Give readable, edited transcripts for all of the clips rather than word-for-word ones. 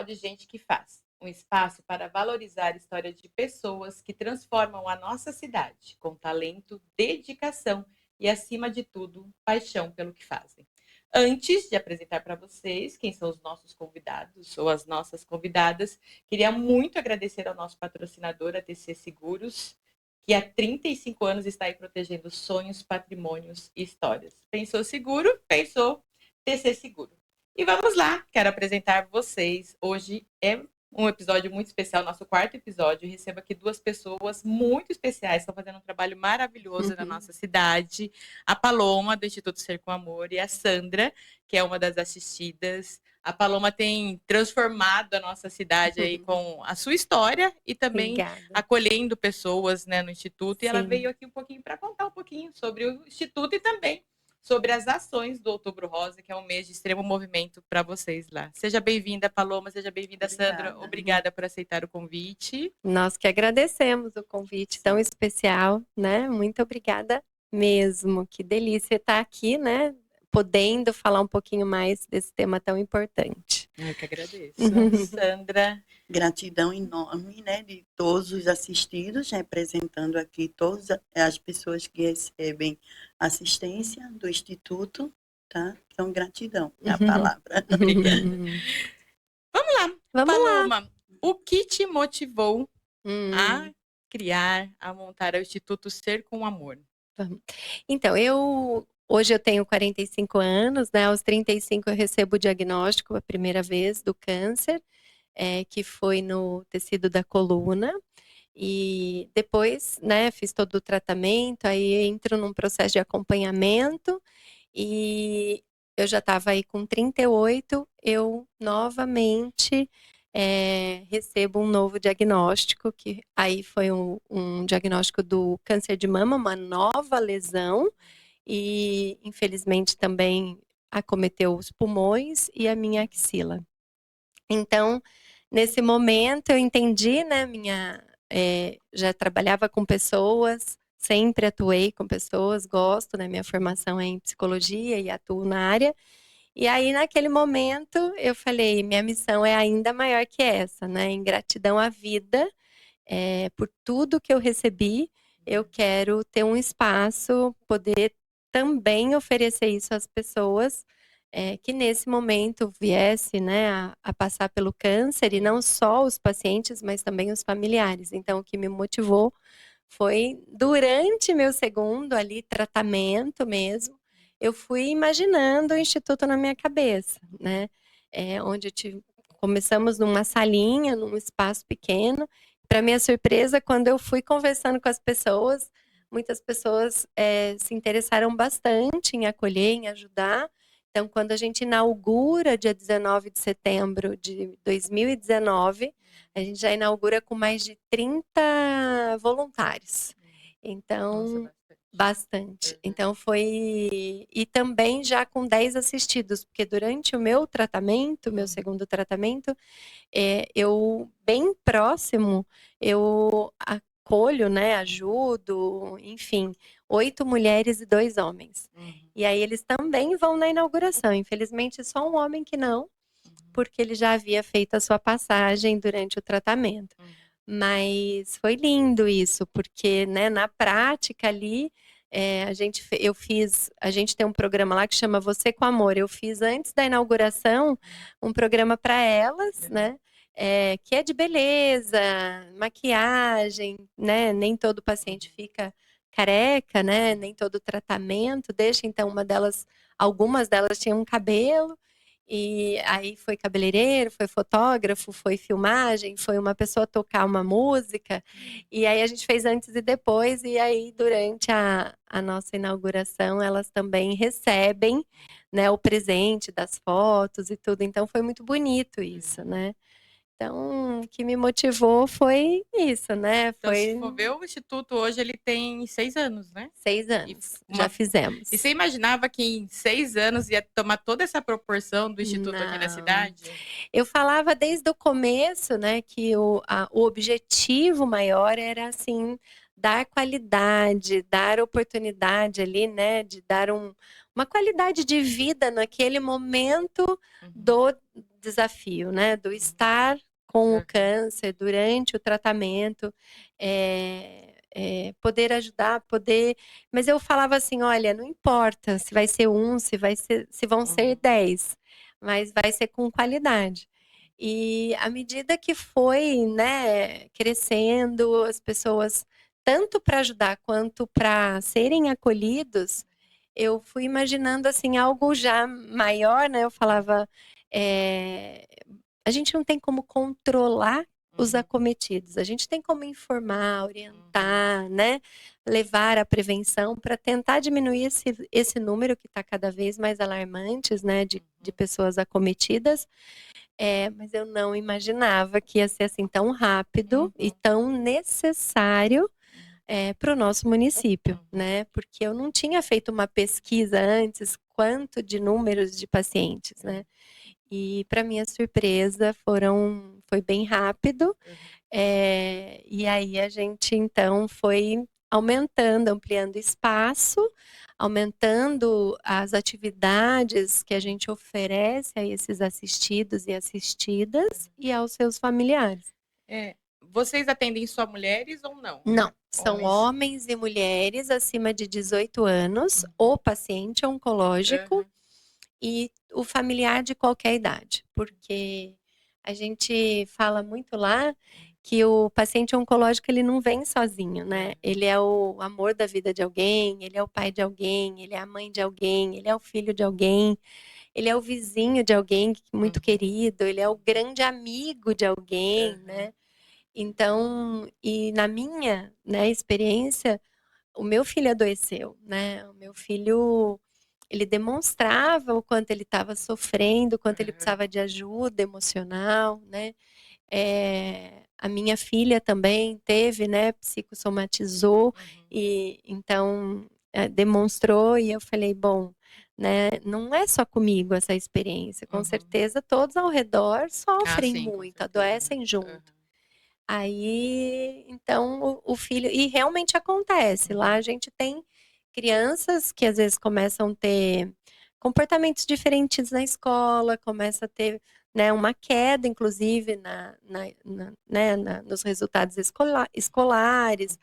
Pode Gente que Faz, um espaço para valorizar a história de pessoas que transformam a nossa cidade com talento, dedicação e, acima de tudo, paixão pelo que fazem. Antes de apresentar para vocês quem são os nossos convidados ou as nossas convidadas, queria muito agradecer ao nosso patrocinador, a TC Seguros, que há 35 anos está aí protegendo sonhos, patrimônios e histórias. Pensou seguro? Pensou TC Seguro. E vamos lá, quero apresentar vocês. Hoje é um episódio muito especial, nosso quarto episódio. Eu recebo aqui duas pessoas muito especiais, estão fazendo um trabalho maravilhoso na nossa cidade. A Paloma, do Instituto Ser com Amor, e a Sandra, que é uma das assistidas. A Paloma tem transformado a nossa cidade aí com a sua história e também Obrigada. acolhendo pessoas, né, no Instituto. E ela Sim. veio aqui um pouquinho para contar um pouquinho sobre o Instituto e também sobre as ações do Outubro Rosa, que é um mês de extremo movimento para vocês lá. Seja bem-vinda, Paloma, seja bem-vinda, Sandra. Obrigada por aceitar o convite. Nós que agradecemos o convite tão especial, né? Muito obrigada mesmo. Que delícia estar aqui, né? Podendo falar um pouquinho mais desse tema tão importante. Eu que agradeço. Sandra. Gratidão enorme, né, de todos os assistidos, representando aqui todas as pessoas que recebem assistência do Instituto, tá? Então, gratidão é a palavra. Obrigada. Vamos lá, Paloma. O que te motivou a criar, a montar o Instituto Ser com Amor? Então, hoje eu tenho 45 anos, né? Aos 35 eu recebo o diagnóstico a primeira vez do câncer, que foi no tecido da coluna. E depois, né, fiz todo o tratamento, aí entro num processo de acompanhamento e eu já estava aí com 38, eu novamente recebo um novo diagnóstico, que aí foi um diagnóstico do câncer de mama, uma nova lesão, e infelizmente também acometeu os pulmões e a minha axila. Então, nesse momento eu entendi, né, já trabalhava com pessoas, sempre atuei com pessoas, gosto, né, minha formação é em psicologia e atuo na área. E aí, naquele momento, eu falei, minha missão é ainda maior que essa, né, em gratidão à vida, por tudo que eu recebi, eu quero ter um espaço, poder também oferecer isso às pessoas, que nesse momento viesse, né, a passar pelo câncer, e não só os pacientes, mas também os familiares. Então, o que me motivou foi, durante meu segundo ali, tratamento mesmo, eu fui imaginando o Instituto na minha cabeça, né, onde começamos numa salinha, num espaço pequeno. Para minha surpresa, quando eu fui conversando com as pessoas, muitas pessoas se interessaram bastante em acolher, em ajudar. Então, quando a gente inaugura, dia 19 de setembro de 2019, a gente já inaugura com mais de 30 voluntários. Então, Nossa, bastante. Então, foi... E também já com 10 assistidos, porque durante o meu tratamento, meu segundo tratamento, eu, bem próximo, eu acolho, né, ajudo, enfim, 8 mulheres e 2 homens. E aí eles também vão na inauguração. Infelizmente, só um homem que não, porque ele já havia feito a sua passagem durante o tratamento. Mas foi lindo isso, porque, né, na prática ali, a gente tem um programa lá que chama Você com Amor. Eu fiz antes da inauguração um programa para elas, né? Que é de beleza, maquiagem, né? Nem todo paciente fica careca, né? Nem todo tratamento deixa. Então, algumas delas tinham um cabelo. E aí foi cabeleireiro, foi fotógrafo, foi filmagem, foi uma pessoa tocar uma música. E aí a gente fez antes e depois, e aí durante a nossa inauguração elas também recebem, né, o presente das fotos e tudo. Então foi muito bonito isso, né? Então, o que me motivou foi isso, né? Então, se for ver, o Instituto hoje ele tem 6 anos, né? 6 anos, já fizemos. E você imaginava que em 6 anos ia tomar toda essa proporção do Instituto aqui na cidade? Eu falava desde o começo, né, que o objetivo maior era, assim, dar qualidade, dar oportunidade ali, né, de dar uma qualidade de vida naquele momento do desafio, né, do estar com o câncer durante o tratamento, poder ajudar, poder. Mas eu falava assim, olha, não importa se vai ser um, se vão ser 10, mas vai ser com qualidade. E à medida que foi, né, crescendo, as pessoas, tanto para ajudar quanto para serem acolhidos, eu fui imaginando assim algo já maior, né? Eu falava, a gente não tem como controlar os acometidos, a gente tem como informar, orientar, né? Levar a prevenção para tentar diminuir esse número que está cada vez mais alarmante, né? De pessoas acometidas. Mas eu não imaginava que ia ser assim tão rápido e tão necessário para o nosso município, né? Porque eu não tinha feito uma pesquisa antes quanto de números de pacientes, né? E para minha surpresa foi bem rápido. E aí a gente então foi aumentando, ampliando espaço, aumentando as atividades que a gente oferece a esses assistidos e assistidas e aos seus familiares. Vocês atendem só mulheres ou não? Não, são homens e mulheres acima de 18 anos, o paciente oncológico e o familiar de qualquer idade, porque a gente fala muito lá que o paciente oncológico ele não vem sozinho, né? Ele é o amor da vida de alguém, ele é o pai de alguém, ele é a mãe de alguém, ele é o filho de alguém, ele é o vizinho de alguém muito querido, ele é o grande amigo de alguém, né? Então, e na minha, né, experiência, o meu filho adoeceu, né? O meu filho, ele demonstrava o quanto ele estava sofrendo, o quanto ele precisava de ajuda emocional, né? A minha filha também teve, né? Psicossomatizou e então demonstrou e eu falei, bom, né? Não é só comigo essa experiência, com certeza todos ao redor sofrem muito, adoecem junto. Aí, então, o filho. E realmente acontece. Lá a gente tem crianças que às vezes começam a ter comportamentos diferentes na escola, começa a ter, né, uma queda, inclusive, nos resultados escolares,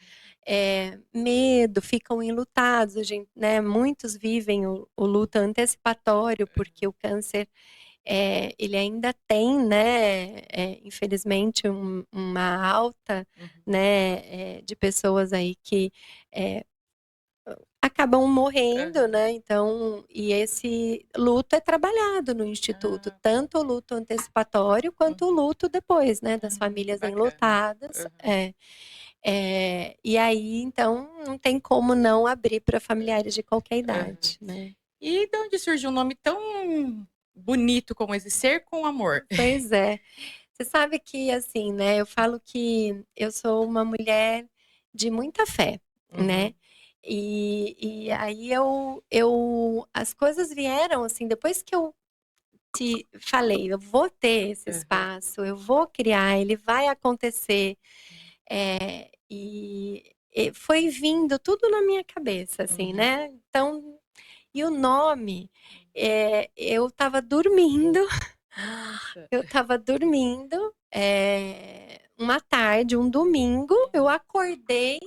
medo, ficam enlutados. A gente, né, muitos vivem o luto antecipatório, porque o câncer ele ainda tem, né, infelizmente, uma alta, né, de pessoas aí que acabam morrendo, né? Então, e esse luto é trabalhado no Instituto, tanto o luto antecipatório quanto o luto depois, né, das famílias enlutadas. E aí, então, não tem como não abrir para familiares de qualquer idade, né? E de onde surgiu um nome tão bonito como esse, Ser com Amor? Pois é. Você sabe que, assim, né, eu falo que eu sou uma mulher de muita fé, né? E aí as coisas vieram, assim, depois que eu te falei, eu vou ter esse espaço, eu vou criar, ele vai acontecer. E foi vindo tudo na minha cabeça, assim, né? Então, e o nome, eu estava dormindo. Eu estava dormindo, uma tarde, um domingo, eu acordei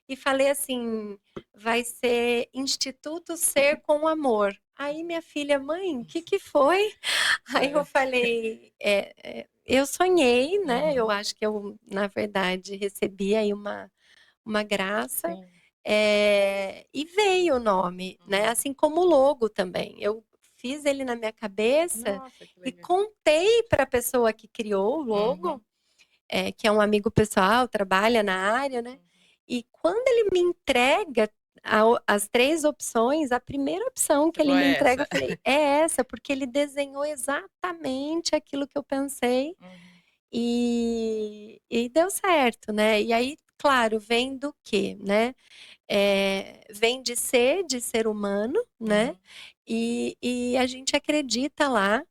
e falei assim, vai ser Instituto Ser com Amor. Aí minha filha, mãe, o que foi? Aí eu falei, eu sonhei, né? Eu acho que eu, na verdade, recebi aí uma graça. E veio o nome, né? Assim como o logo também. Eu fiz ele na minha cabeça. Nossa, que E legal. contei para a pessoa que criou o logo, que é um amigo pessoal, trabalha na área, né? E quando ele me entrega as 3 opções, a primeira opção que ele me entrega, eu falei, é essa, porque ele desenhou exatamente aquilo que eu pensei e deu certo, né? E aí, claro, vem do quê, né? Vem de ser humano, né? E a gente acredita lá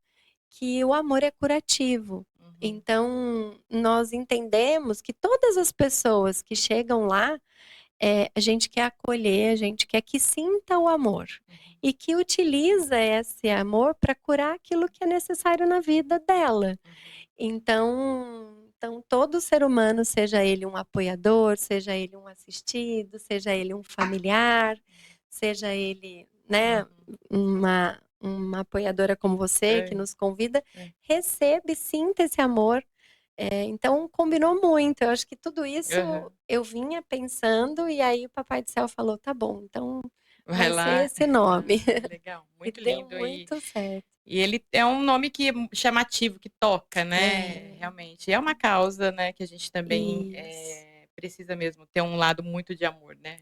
que o amor é curativo. Então, nós entendemos que todas as pessoas que chegam lá, a gente quer acolher, a gente quer que sinta o amor e que utiliza esse amor para curar aquilo que é necessário na vida dela. Então todo ser humano, seja ele um apoiador, seja ele um assistido, seja ele um familiar, seja ele, né, uma apoiadora como você que nos convida, recebe, sinta esse amor. Então combinou muito. Eu acho que tudo isso eu vinha pensando e aí o Papai do Céu falou, tá bom, então vai ser esse nome. Legal, E muito deu lindo. muito certo. E ele é um nome que é chamativo, que toca, né? Realmente. É uma causa, né, que a gente também precisa mesmo ter um lado muito de amor, né?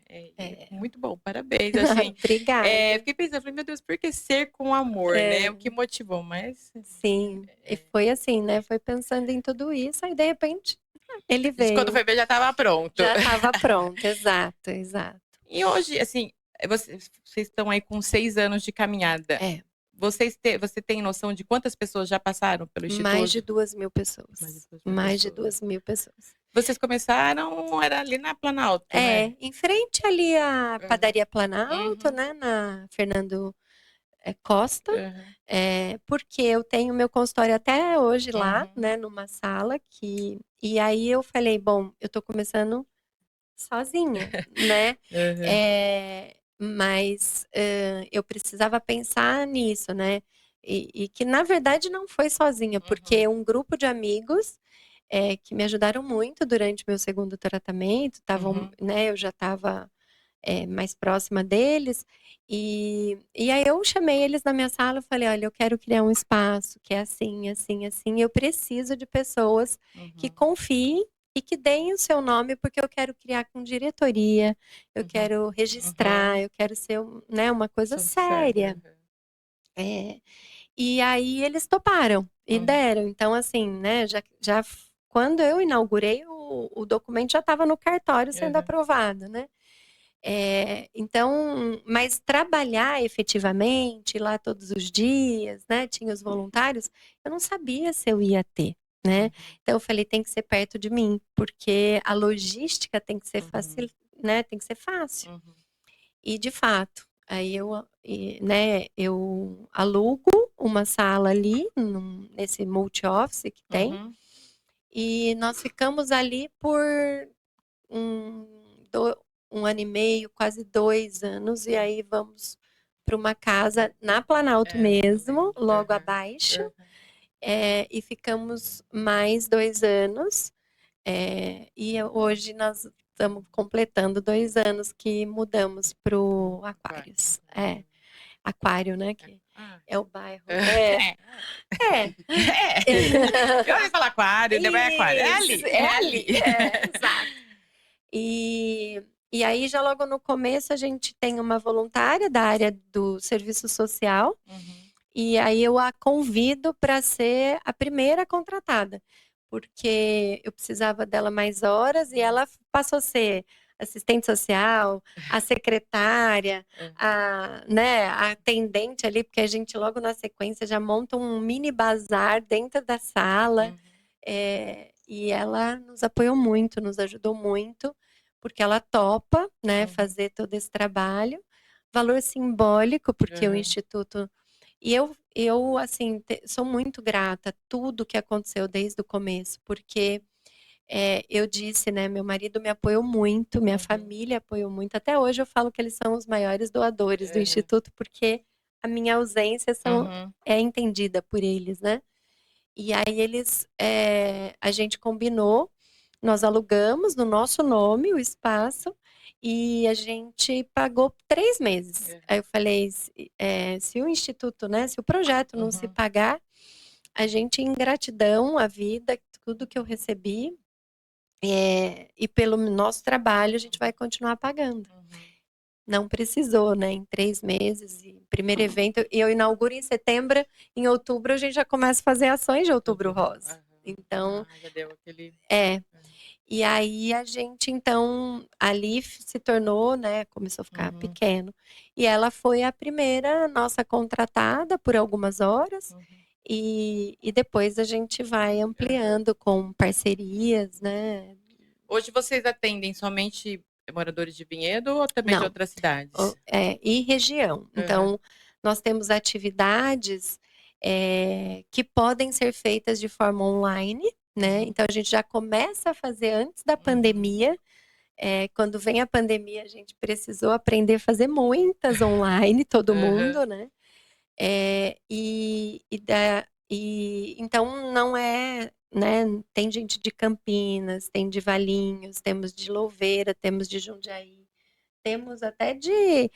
Muito bom, parabéns. Assim, Obrigada. Fiquei pensando, falei, meu Deus, por que ser com amor, né? O que motivou, mas... Sim, e foi assim, né? Foi pensando em tudo isso, aí de repente ele veio. Quando foi ver, já estava pronto. Já estava pronto, exato, exato. E hoje, assim, vocês estão aí com 6 anos de caminhada. Você tem noção de quantas pessoas já passaram pelo Instituto? Mais de 2.000 pessoas. Mais de 2.000 pessoas. Vocês começaram, era ali na Planalto, né? Em frente ali à Padaria Planalto, né? Na Fernando Costa. Porque eu tenho meu consultório até hoje lá, né? Numa sala que... E aí eu falei, bom, eu tô começando sozinha, né? Mas eu precisava pensar nisso, né? E que na verdade não foi sozinha, porque um grupo de amigos que me ajudaram muito durante meu segundo tratamento, né? Eu já estava mais próxima deles e aí eu chamei eles na minha sala e falei, olha, eu quero criar um espaço que é assim, assim, assim. Eu preciso de pessoas que confiem e que deem o seu nome, porque eu quero criar com diretoria, eu quero registrar, eu quero ser, né, uma coisa séria. E aí eles toparam e deram. Então, assim, né, já quando eu inaugurei, o documento já estava no cartório sendo aprovado, né? Então, mas trabalhar efetivamente lá todos os dias, né? Tinha os voluntários, eu não sabia se eu ia ter. Né? Então eu falei, tem que ser perto de mim, porque a logística tem que ser fácil, né? Tem que ser fácil. E de fato, aí né, eu alugo uma sala ali, nesse multi-office que tem, e nós ficamos ali por um ano e meio, quase 2 anos, e aí vamos para uma casa na Planalto mesmo, logo abaixo. E ficamos mais 2 anos. E hoje nós estamos completando 2 anos que mudamos para o Aquários. Aquário, né? Que é o bairro. Eu ia falar Aquário, depois é Aquário. É ali. Exato. E aí, já logo no começo, a gente tem uma voluntária da área do serviço social. E aí eu a convido para ser a primeira contratada, porque eu precisava dela mais horas e ela passou a ser assistente social, a secretária, né, a atendente ali, porque a gente logo na sequência já monta um mini bazar dentro da sala. E ela nos apoiou muito, nos ajudou muito, porque ela topa, né, fazer todo esse trabalho. Valor simbólico, porque o Instituto... E eu assim, sou muito grata a tudo que aconteceu desde o começo, porque eu disse, né, meu marido me apoiou muito, minha família apoiou muito. Até hoje eu falo que eles são os maiores doadores do Instituto, porque a minha ausência é entendida por eles, né? E aí a gente combinou, nós alugamos no nosso nome o espaço e a gente pagou 3 meses. Aí eu falei, se o Instituto, né, se o projeto não se pagar, a gente, em gratidão à vida, tudo que eu recebi, e pelo nosso trabalho, a gente vai continuar pagando. Não precisou, né? Em 3 meses, primeiro evento, e eu inauguro em setembro, em outubro a gente já começa a fazer ações de Outubro Rosa. Então, já deu aquele... E aí a gente, então, ali se tornou, né, começou a ficar pequeno. E ela foi a primeira nossa contratada por algumas horas, e depois a gente vai ampliando com parcerias, né? Hoje vocês atendem somente moradores de Vinhedo ou também de Não. outras cidades? E região. Então, nós temos atividades que podem ser feitas de forma online, né? Então, a gente já começa a fazer antes da pandemia. Quando vem a pandemia, a gente precisou aprender a fazer muitas online, todo mundo, né? Então não é, né? Tem gente de Campinas, tem de Valinhos, temos de Louveira, temos de Jundiaí, temos até de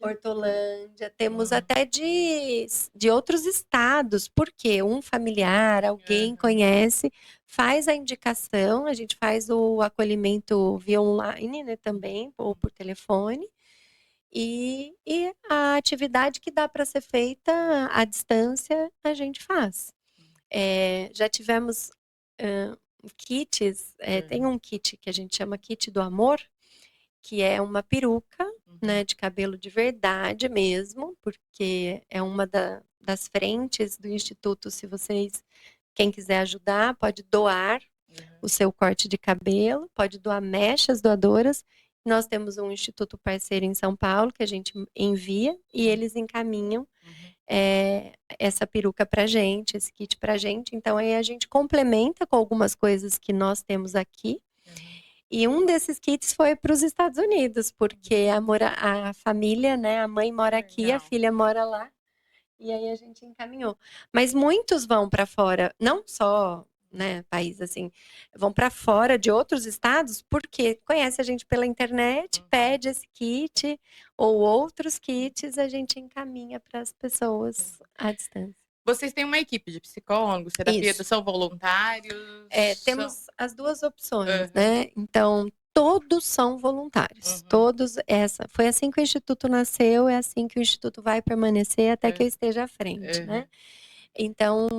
Hortolândia, temos até de outros estados, porque um familiar, alguém conhece, faz a indicação, a gente faz o acolhimento via online, né, também, ou por telefone, e a atividade que dá para ser feita à distância, a gente faz. Já tivemos kits, tem um kit que a gente chama kit do amor, que é uma peruca, né, de cabelo de verdade mesmo, porque é uma das frentes do Instituto. Se quem quiser ajudar, pode doar o seu corte de cabelo, pode doar mechas doadoras. Nós temos um instituto parceiro em São Paulo que a gente envia e eles encaminham essa peruca para gente, esse kit para gente. Então aí a gente complementa com algumas coisas que nós temos aqui. E um desses kits foi para os Estados Unidos, porque a família, né, a mãe mora aqui, a filha mora lá, e aí a gente encaminhou. Mas muitos vão para fora, não só, né, país assim, vão para fora de outros estados, porque conhece a gente pela internet, pede esse kit, ou outros kits, a gente encaminha para as pessoas à distância. Vocês têm uma equipe de psicólogos, terapia, são voluntários? Temos as duas opções, né? Então, todos são voluntários. Todos, foi assim que o Instituto nasceu, é assim que o Instituto vai permanecer até que eu esteja à frente, né? Então,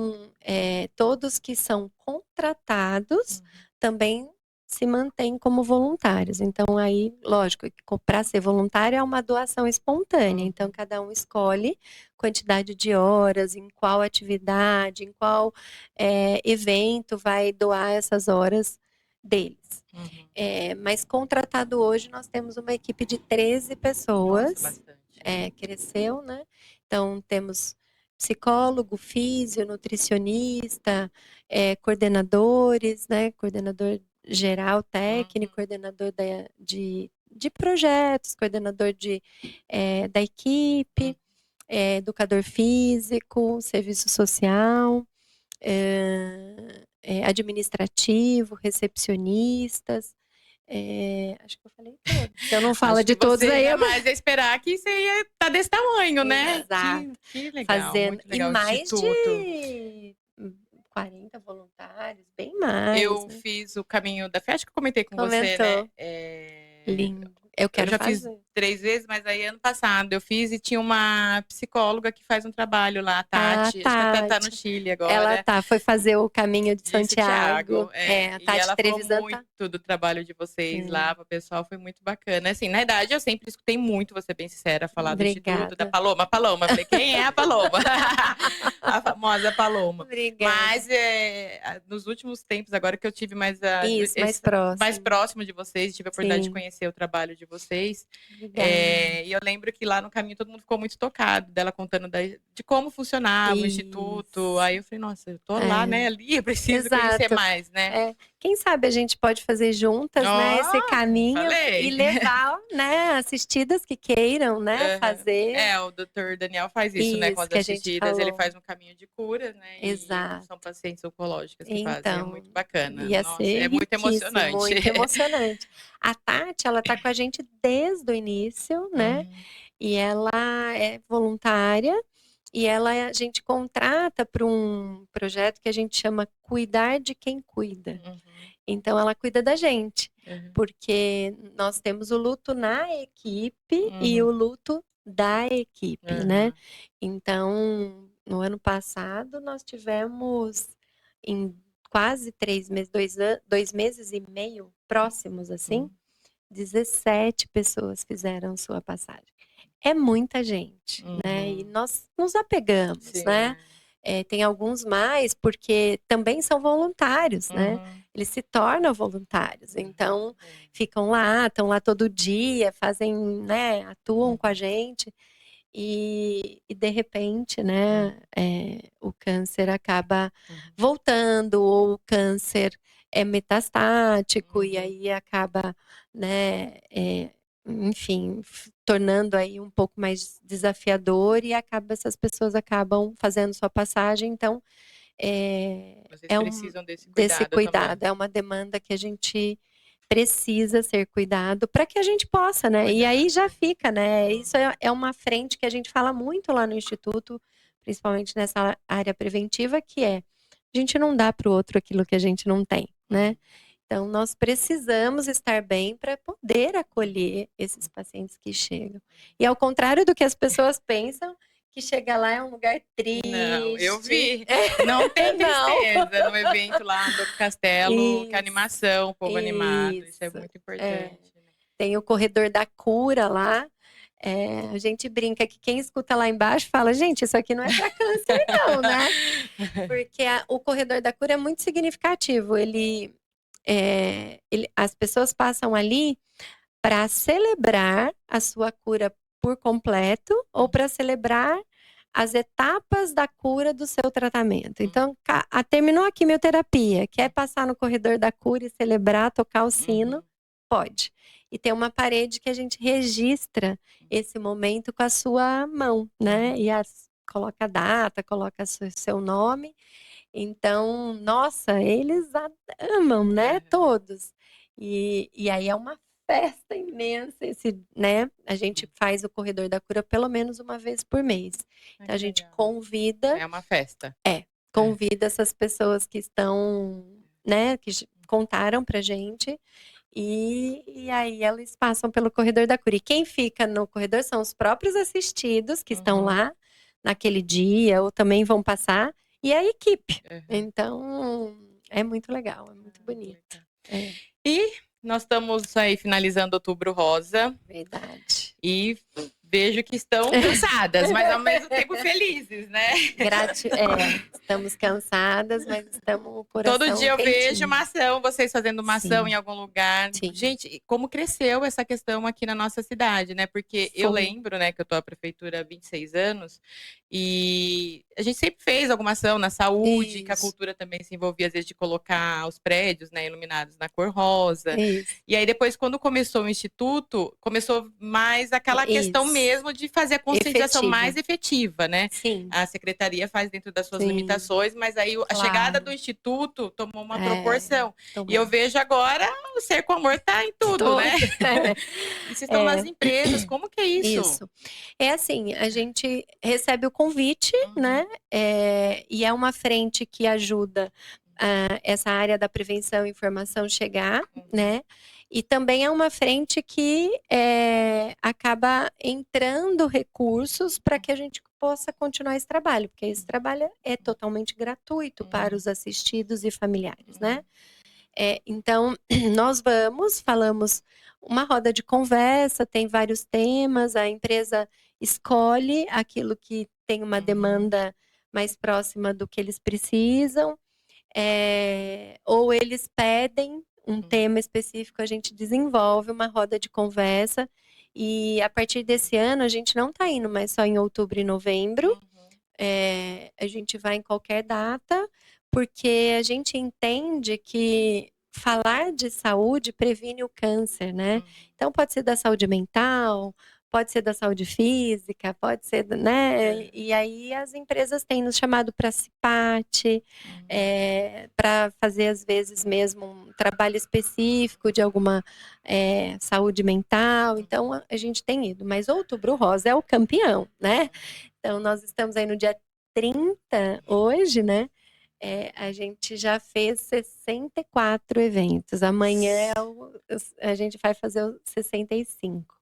todos que são contratados também se mantêm como voluntários. Então, aí, lógico, para ser voluntário é uma doação espontânea. Então, cada um escolhe quantidade de horas, em qual atividade, em qual evento vai doar essas horas deles. Mas contratado hoje, nós temos uma equipe de 13 pessoas. Nossa, bastante. Cresceu, né? Então, temos psicólogo, físio, nutricionista, coordenadores, né? Coordenador geral, técnico, coordenador de projetos, coordenador da equipe, educador físico, serviço social, administrativo, recepcionistas. Acho que eu falei todos. Se eu não falo de todos aí, mas é esperar que você ia estar desse tamanho, né? Exato. Que legal, fazendo muito legal, e mais instituto. de 40 voluntários, bem mais. Eu né? fiz o caminho da fé, acho que eu comentei com você, né? Lindo. Eu quero fazer. Fiz 3 vezes, mas aí ano passado eu fiz e tinha uma psicóloga que faz um trabalho lá, a Tati. Acho que ela tá no Chile agora. Ela foi fazer o caminho de Santiago. A Tati, e ela falou muito do trabalho de vocês lá, o pessoal foi muito bacana. Assim, na verdade, eu sempre escutei muito, vou ser bem sincera, falar do Instituto da Paloma. Paloma, eu falei, quem é a Paloma? A famosa Paloma. Obrigada. Mas nos últimos tempos, agora que eu tive mais próximo de vocês, tive a oportunidade de conhecer o trabalho de vocês. E eu lembro que lá no caminho todo mundo ficou muito tocado dela contando de como funcionava o Instituto. Aí eu falei, nossa, eu tô lá, né, ali, eu preciso conhecer mais, né? Quem sabe a gente pode fazer juntas, né, esse caminho e levar, né, assistidas que queiram, né, fazer. O doutor Daniel faz isso, né, com as assistidas, ele faz um caminho de cura, né? Exato. E são pacientes oncológicas que fazem, é muito bacana. Nossa, é muito emocionante. Muito emocionante. A Tati, ela tá com a gente desde o início, né? E ela é voluntária. E a gente contrata para um projeto que a gente chama Cuidar de Quem Cuida. Então, ela cuida da gente, porque nós temos o luto na equipe e o luto da equipe, né? Então, no ano passado, nós tivemos em quase 3 meses, 2 meses e meio próximos, assim, 17 pessoas fizeram sua passagem. É muita gente, né? E nós nos apegamos, né? Tem alguns mais porque também são voluntários, né? Uhum. Eles se tornam voluntários, então ficam lá, estão lá todo dia, fazem, né, atuam com a gente e de repente, né, o câncer acaba voltando ou o câncer é metastático e aí acaba, né, enfim, tornando aí um pouco mais desafiador e essas pessoas acabam fazendo sua passagem, então Vocês é precisam desse desse cuidado também. cuidado, é uma demanda que a gente precisa ser cuidado para que a gente possa, né? E aí já fica, né? Isso é uma frente que a gente fala muito lá no Instituto, principalmente nessa área preventiva, que a gente não dá para o outro aquilo que a gente não tem, né? Então, nós precisamos estar bem para poder acolher esses pacientes que chegam. E ao contrário do que as pessoas pensam, que chegar lá é um lugar triste. Não, eu vi. Não tem tristeza no evento lá do Castelo, que animação, o povo animado. Isso é muito importante. Né? Tem o corredor da cura lá. A gente brinca que quem escuta lá embaixo fala, gente, isso aqui não é para câncer não, né? Porque o corredor da cura é muito significativo. As pessoas passam ali para celebrar a sua cura por completo ou para celebrar as etapas da cura do seu tratamento. Então, terminou a quimioterapia, quer passar no corredor da cura e celebrar, tocar o sino, pode. E tem uma parede que a gente registra esse momento com a sua mão, né? E coloca a data, coloca seu nome. Então, nossa, eles amam, né? Todos. E aí é uma festa imensa, né? A gente faz o Corredor da Cura pelo menos uma vez por mês. Então, a gente convida. É uma festa. Convida essas pessoas que estão, né? Que contaram pra gente. E aí eles passam pelo Corredor da Cura. E quem fica no corredor são os próprios assistidos que estão lá naquele dia, ou também vão passar, e a equipe. Então, é muito legal, é muito bonito. E nós estamos aí finalizando Outubro Rosa. Verdade. E vejo que estão cansadas, mas ao mesmo tempo felizes, né? Estamos cansadas, mas estamos com o coração Todo dia eu quentinho. vejo uma ação, vocês fazendo uma ação Sim. em algum lugar. Sim. Gente, como cresceu essa questão aqui na nossa cidade, né? Porque eu lembro, né, que eu tô à prefeitura há 26 anos e a gente sempre fez alguma ação na saúde, que a cultura também se envolvia, às vezes, de colocar os prédios, né, iluminados na cor rosa. Isso. E aí, depois, quando começou o Instituto, começou mais aquela questão mesmo de fazer a conscientização mais efetiva, né? Sim. A secretaria faz dentro das suas limitações, mas aí a chegada do Instituto tomou uma proporção. E eu vejo agora o Ser com Amor tá em tudo, né? E vocês estão nas empresas, como que é isso? Isso. É assim, a gente recebe o convite, né? E é uma frente que ajuda essa área da prevenção e informação chegar, né? E também é uma frente que acaba entrando recursos para que a gente possa continuar esse trabalho, porque esse trabalho é totalmente gratuito para os assistidos e familiares, né? Então, nós falamos uma roda de conversa, tem vários temas, a empresa escolhe aquilo que tem uma demanda mais próxima do que eles precisam, ou eles pedem um tema específico, a gente desenvolve uma roda de conversa, e a partir desse ano a gente não está indo mais só em outubro e novembro, a gente vai em qualquer data, porque a gente entende que falar de saúde previne o câncer, né? Então pode ser da saúde mental, pode ser da saúde física, pode ser, né? E aí as empresas têm nos chamado para CIPAT, para fazer às vezes mesmo um trabalho específico de alguma saúde mental. Então a gente tem ido, mas Outubro Rosa é o campeão, né? Então nós estamos aí no dia 30 hoje, né? A gente já fez 64 eventos. Amanhã a gente vai fazer o 65.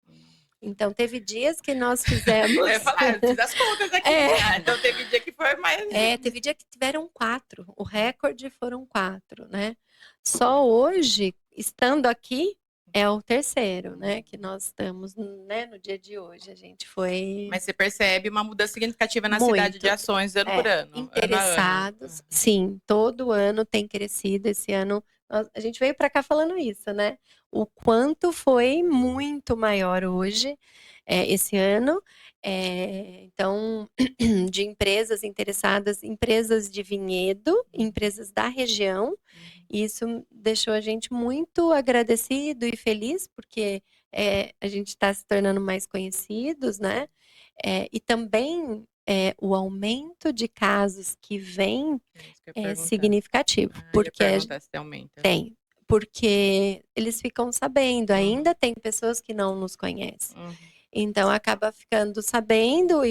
Então, teve dias que nós fizemos... Eu fiz as contas aqui. Então, teve dia que foi mais... teve dia que tiveram 4. O recorde foram 4, né? Só hoje, estando aqui, É o terceiro, né, que nós estamos, né, no dia de hoje. A gente foi Mas você percebe uma mudança significativa na cidade de muito ações ano por ano, ano a ano. interessados. Sim, todo ano tem crescido. Esse ano a gente veio para cá falando isso, né? O quanto foi muito maior hoje, esse ano. Então, de empresas interessadas, empresas de vinhedo, empresas da região. E isso deixou a gente muito agradecido e feliz, porque a gente está se tornando mais conhecidos, né? E também o aumento de casos que vem É isso que eu ia é perguntar. significativo, Ah, ia porque perguntar se aumenta. tem, porque eles ficam sabendo, Uhum. ainda tem pessoas que não nos conhecem. Uhum. Então acaba ficando sabendo,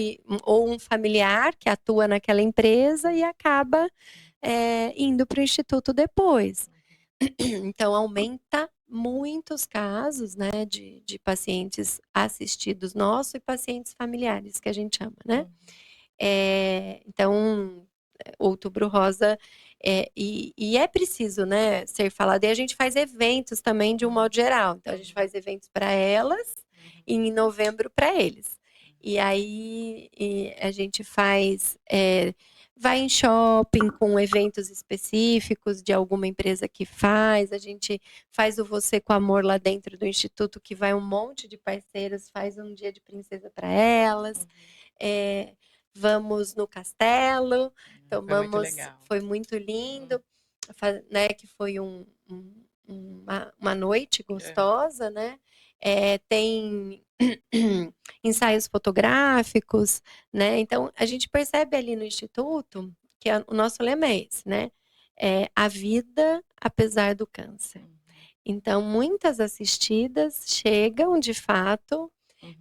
ou um familiar que atua naquela empresa e acaba indo para o instituto depois. Então aumenta muitos casos, né, de pacientes assistidos nossos e pacientes familiares, que a gente chama, né? Então, Outubro Rosa, e é preciso, né, ser falado. E a gente faz eventos também de um modo geral. Então, a gente faz eventos para elas e em novembro para eles. E aí a gente faz, vai em shopping com eventos específicos de alguma empresa que faz. A gente faz o Você com Amor lá dentro do Instituto, que vai um monte de parceiros, faz um dia de princesa para elas. Vamos no castelo, então foi muito lindo, né, que foi uma noite gostosa, né? Tem ensaios fotográficos, né? Então a gente percebe ali no Instituto que o nosso lema é esse, né? A vida apesar do câncer. Então muitas assistidas chegam de fato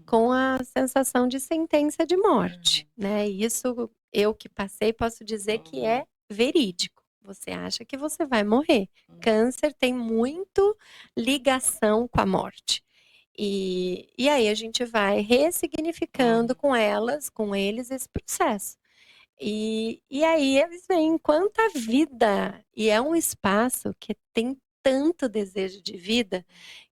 com a sensação de sentença de morte, né? Isso eu que passei posso dizer que é verídico. Você acha que você vai morrer. Câncer tem muito ligação com a morte. E aí a gente vai ressignificando com elas, com eles, esse processo. E aí eles veem quanta vida, e é um espaço que tem tanto desejo de vida,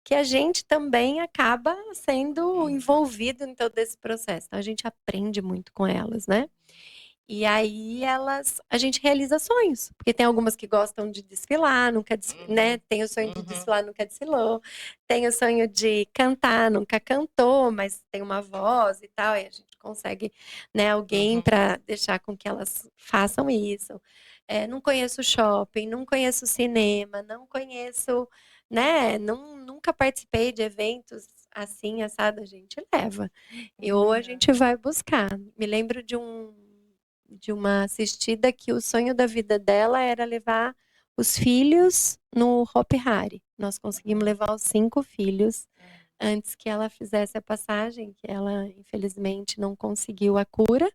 que a gente também acaba sendo envolvido em todo esse processo. Então a gente aprende muito com elas, né? E aí a gente realiza sonhos, porque tem algumas que gostam de desfilar, nunca, né? Tem o sonho de desfilar, nunca desfilou. Tem o sonho de cantar, nunca cantou, mas tem uma voz e tal, e a gente consegue, né, alguém para deixar com que elas façam isso. Não conheço shopping, não conheço cinema, não conheço, né? Nunca participei de eventos assim, assado, a gente leva. Ou a gente vai buscar. Me lembro de uma assistida que o sonho da vida dela era levar os filhos no Hopi Hari. Nós conseguimos levar os 5 filhos antes que ela fizesse a passagem, que ela infelizmente não conseguiu a cura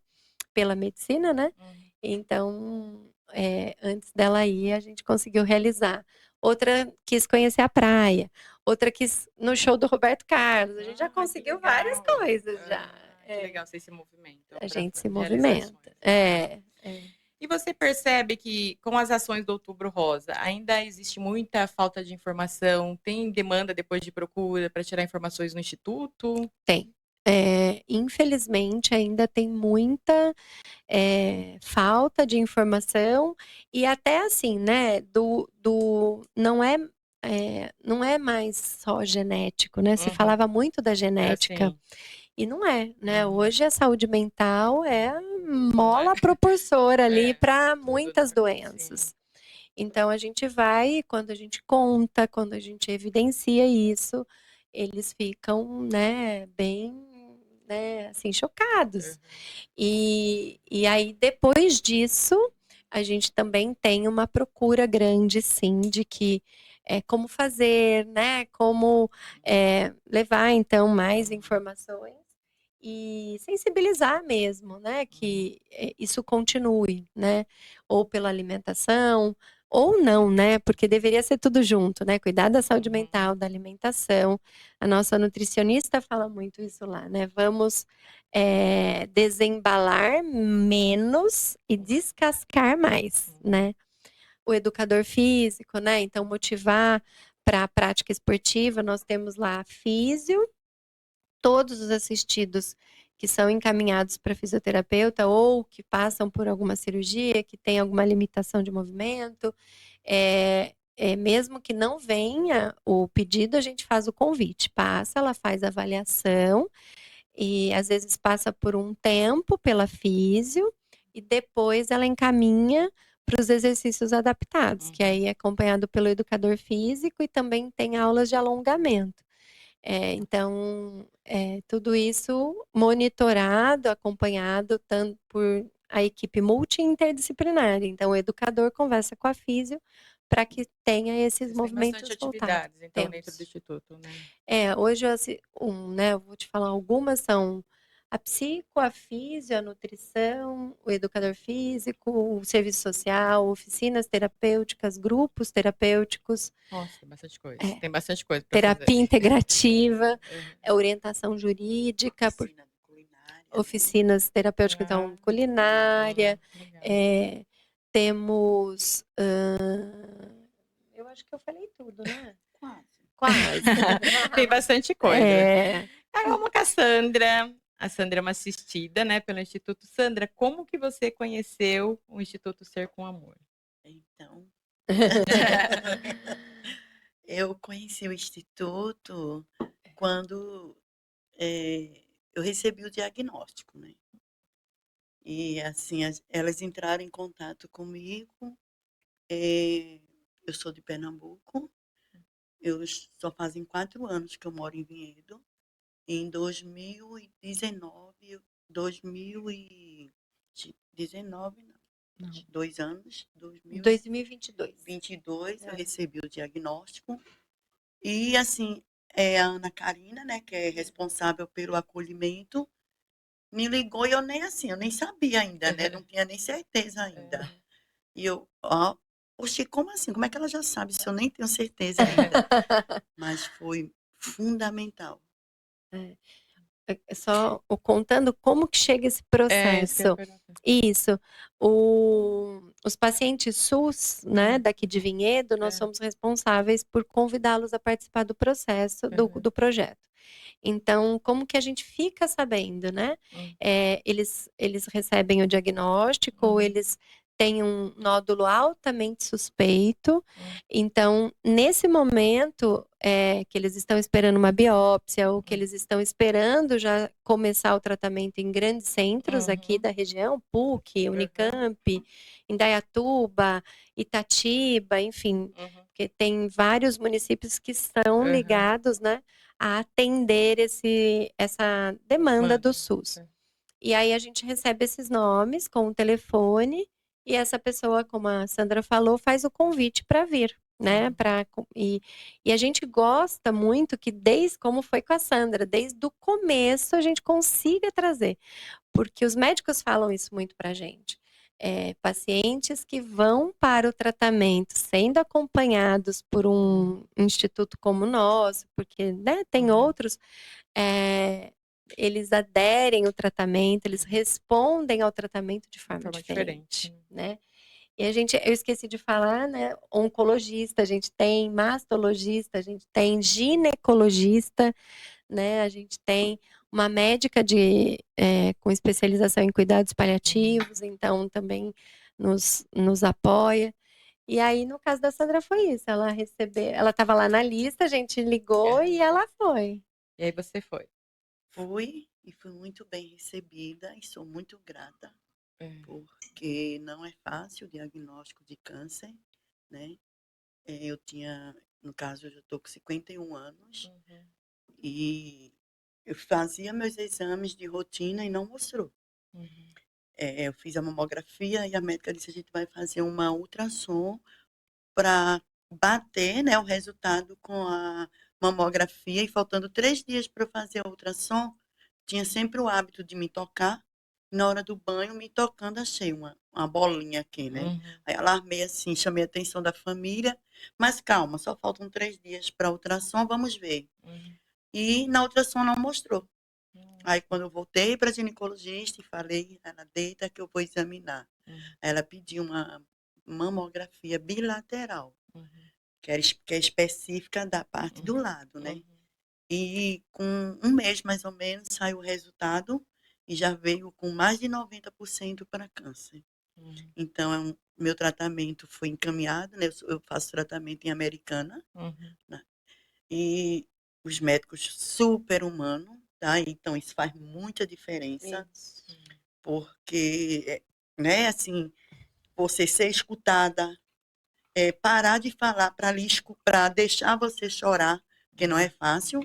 pela medicina, né? Então, antes dela ir, a gente conseguiu realizar. Outra quis conhecer a praia, outra quis no show do Roberto Carlos. A gente já conseguiu várias coisas já. Que legal, vocês se movimentam. A gente se movimenta. E você percebe que com as ações do Outubro Rosa ainda existe muita falta de informação? Tem demanda depois de procura para tirar informações no Instituto? Tem. Infelizmente, ainda tem muita falta de informação e até assim, né? Não é mais só genético, né? Se falava muito da genética. E não é, né? Hoje a saúde mental é mola propulsora ali para muitas doenças. Então a gente vai, quando a gente conta, quando a gente evidencia isso, eles ficam, né, bem, né, assim, chocados. E aí depois disso, a gente também tem uma procura grande, sim, de que como fazer, né, como levar então mais informações e sensibilizar mesmo, né, que isso continue, né, ou pela alimentação, ou não, né, porque deveria ser tudo junto, né, cuidar da saúde mental, da alimentação. A nossa nutricionista fala muito isso lá, né, vamos desembalar menos e descascar mais, né. O educador físico, né, então motivar para a prática esportiva, nós temos lá a físio, todos os assistidos que são encaminhados para fisioterapeuta ou que passam por alguma cirurgia, que tem alguma limitação de movimento, mesmo que não venha o pedido, a gente faz o convite, passa, ela faz a avaliação e às vezes passa por um tempo pela físio e depois ela encaminha para os exercícios adaptados, que aí é acompanhado pelo educador físico e também tem aulas de alongamento. Então, tudo isso monitorado, acompanhado tanto por a equipe multi-interdisciplinar. Então, o educador conversa com a físio para que tenha esses movimentos bastante voltados. atividades, então, dentro do Instituto, né? Hoje, né, eu vou te falar, algumas são a psico, a físio, a nutrição, o educador físico, o serviço social, oficinas terapêuticas, grupos terapêuticos. Nossa, tem bastante coisa. Tem bastante coisa para terapia fazer. integrativa, orientação jurídica, oficinas terapêuticas, então, culinária. Temos... eu acho que eu falei tudo, né? Quase. Tem bastante coisa. Vamos com a Sandra. A Sandra é uma assistida, né, pelo Instituto. Sandra, como que você conheceu o Instituto Ser com Amor? Então, eu conheci o Instituto quando eu recebi o diagnóstico, né? E, assim, elas entraram em contato comigo. Eu sou de Pernambuco. Só fazem 4 anos que eu moro em Vinhedo. Em 2019, 2 anos, 2022. 2022, eu recebi o diagnóstico. E, assim, a Ana Karina, né, que é responsável pelo acolhimento, me ligou e eu nem sabia ainda, né? Não tinha nem certeza ainda. E eu, oxe, como assim? Como é que ela já sabe se eu nem tenho certeza ainda? Mas foi fundamental. Só contando como que chega esse processo. Isso. Os pacientes SUS, né, daqui de Vinhedo, nós somos responsáveis por convidá-los a participar do processo, do projeto. Então, como que a gente fica sabendo, né? Eles recebem o diagnóstico, ou eles têm um nódulo altamente suspeito. Então, nesse momento que eles estão esperando uma biópsia, ou que eles estão esperando já começar o tratamento em grandes centros aqui da região, PUC, Unicamp, Indaiatuba, Itatiba, enfim, porque tem vários municípios que estão ligados, né, a atender essa demanda do SUS. E aí a gente recebe esses nomes com o telefone e essa pessoa, como a Sandra falou, faz o convite para vir, né? E a gente gosta muito que, como foi com a Sandra, desde o começo a gente consiga trazer, porque os médicos falam isso muito para a gente. Pacientes que vão para o tratamento sendo acompanhados por um instituto como o nosso, porque, né, tem outros, eles aderem ao tratamento, eles respondem ao tratamento de forma diferente, né? E eu esqueci de falar, né, oncologista, a gente tem mastologista, a gente tem ginecologista, né, a gente tem uma médica com especialização em cuidados paliativos, então também nos apoia. E aí, no caso da Sandra, foi isso. Ela estava lá na lista, a gente ligou e ela foi. E aí você foi? Fui e fui muito bem recebida e sou muito grata, porque não é fácil o diagnóstico de câncer, né? No caso, eu já estou com 51 anos e eu fazia meus exames de rotina e não mostrou. Eu fiz a mamografia e a médica disse: a gente vai fazer uma ultrassom para bater, né, o resultado com a mamografia. E faltando 3 dias para eu fazer a ultrassom, tinha sempre o hábito de me tocar. Na hora do banho, me tocando, achei uma bolinha aqui, né? Aí alarmei assim, chamei a atenção da família. Mas calma, só faltam 3 dias para a ultrassom, vamos ver. E na ultrassom não mostrou. Aí, quando eu voltei para a ginecologista e falei, ela deita que eu vou examinar. Ela pediu uma mamografia bilateral. que é específica da parte do lado, né? Uhum. E com um mês, mais ou menos, saiu o resultado e já veio com mais de 90% para câncer. Uhum. Então, meu tratamento foi encaminhado, né? Eu faço tratamento em Americana, Uhum. né? E os médicos super humanos, tá? Então, isso faz muita diferença, Isso. porque, né, assim, você ser escutada, parar de falar para deixar você chorar, porque não é fácil.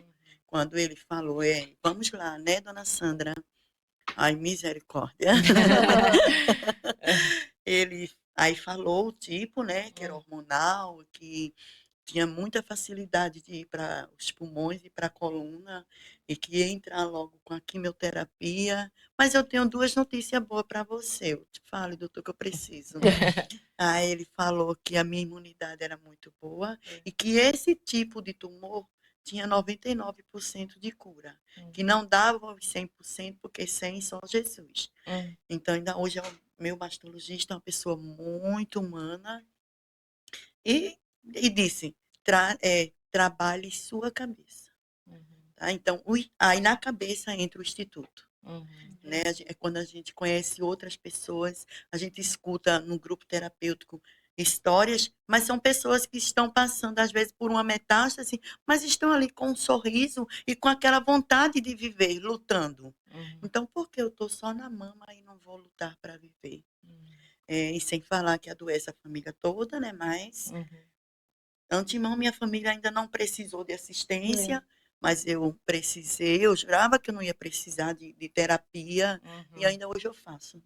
Quando ele falou, vamos lá, né, dona Sandra? Ai, misericórdia. Ele aí falou o tipo, né, que era hormonal, que tinha muita facilidade de ir para os pulmões e para a coluna, e que ia entrar logo com a quimioterapia. Mas eu tenho duas notícias boas para você. Eu te falo, doutor, que eu preciso. Aí ele falou que a minha imunidade era muito boa e que esse tipo de tumor tinha 99% de cura, que não dava os 100%, porque 100 só Jesus. Então, ainda hoje é o meu mastologista, é uma pessoa muito humana, e disse, trabalhe sua cabeça. Tá? Então, aí na cabeça entra o instituto. Né? É quando a gente conhece outras pessoas, a gente escuta no grupo terapêutico histórias, mas são pessoas que estão passando, às vezes, por uma metástase, mas estão ali com um sorriso e com aquela vontade de viver, lutando. Então, por que eu estou só na mama e não vou lutar para viver? E sem falar que adoece a família toda, né? Mas, antemão, minha família ainda não precisou de assistência, mas eu precisei, eu jurava que eu não ia precisar de terapia, e ainda hoje eu faço.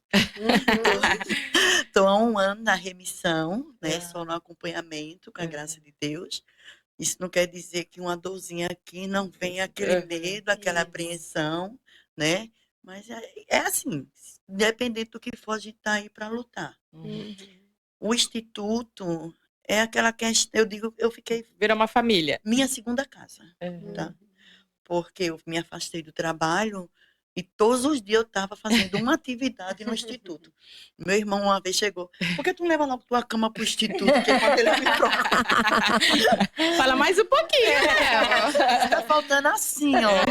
Estou há 1 ano na remissão, né? Só no acompanhamento, com a graça de Deus. Isso não quer dizer que uma dorzinha aqui não venha aquele medo, aquela apreensão, né? Mas é assim, independente do que for, a gente está aí para lutar. O instituto é aquela questão, eu digo, eu fiquei... Virou uma família. Minha segunda casa, tá? Porque eu me afastei do trabalho e todos os dias eu estava fazendo uma atividade no instituto. Meu irmão uma vez chegou, por que tu não leva logo tua cama pro instituto? Porque quando ele me procura... Fala mais um pouquinho, né? Tá faltando assim, ó.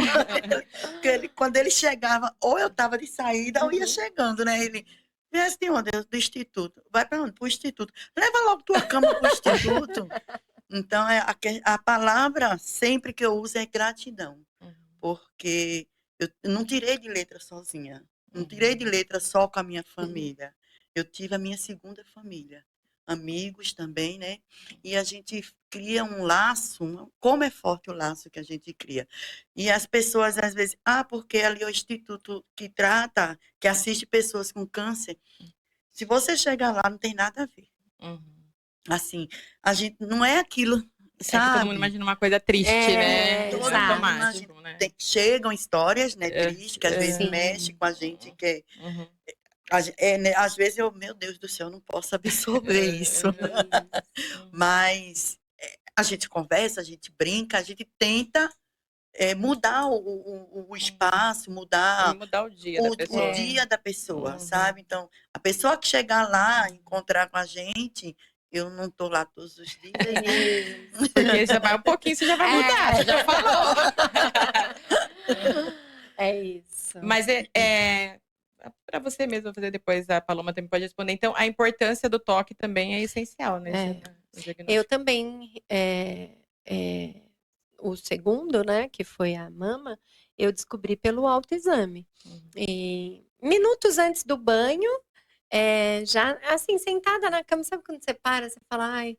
Quando ele chegava, ou eu estava de saída, ou ia chegando, né? Ele, viesse de onde? Do instituto. Vai para onde? Pro instituto. Leva logo tua cama pro instituto. Então, a palavra sempre que eu uso é gratidão. Porque eu não tirei de letra sozinha. Não tirei de letra só com a minha família. Eu tive a minha segunda família. Amigos também, né? E a gente cria um laço. Como é forte o laço que a gente cria. E as pessoas, às vezes, porque ali é o instituto que trata, que assiste pessoas com câncer. Se você chegar lá, não tem nada a ver. Assim, a gente não é aquilo, sabe? É que todo mundo imagina uma coisa triste, né? Todo É automático, mundo né? chegam histórias, né, tristes, que às vezes mexe com a gente, que né, às vezes meu Deus do céu, eu não posso absorver isso. Mas a gente conversa, a gente brinca, a gente tenta mudar o espaço, mudar o dia da pessoa. o dia da pessoa, sabe? Então, a pessoa que chegar lá, encontrar com a gente, eu não estou lá todos os dias, né? Porque já vai um pouquinho, você já vai mudar, você já falou. É isso. Mas para você mesmo fazer depois, a Paloma também pode responder. Então, a importância do toque também é essencial, né? Eu também, o segundo, né, que foi a mama, eu descobri pelo autoexame. E minutos antes do banho, já assim, sentada na cama, sabe quando você para, você fala, ai,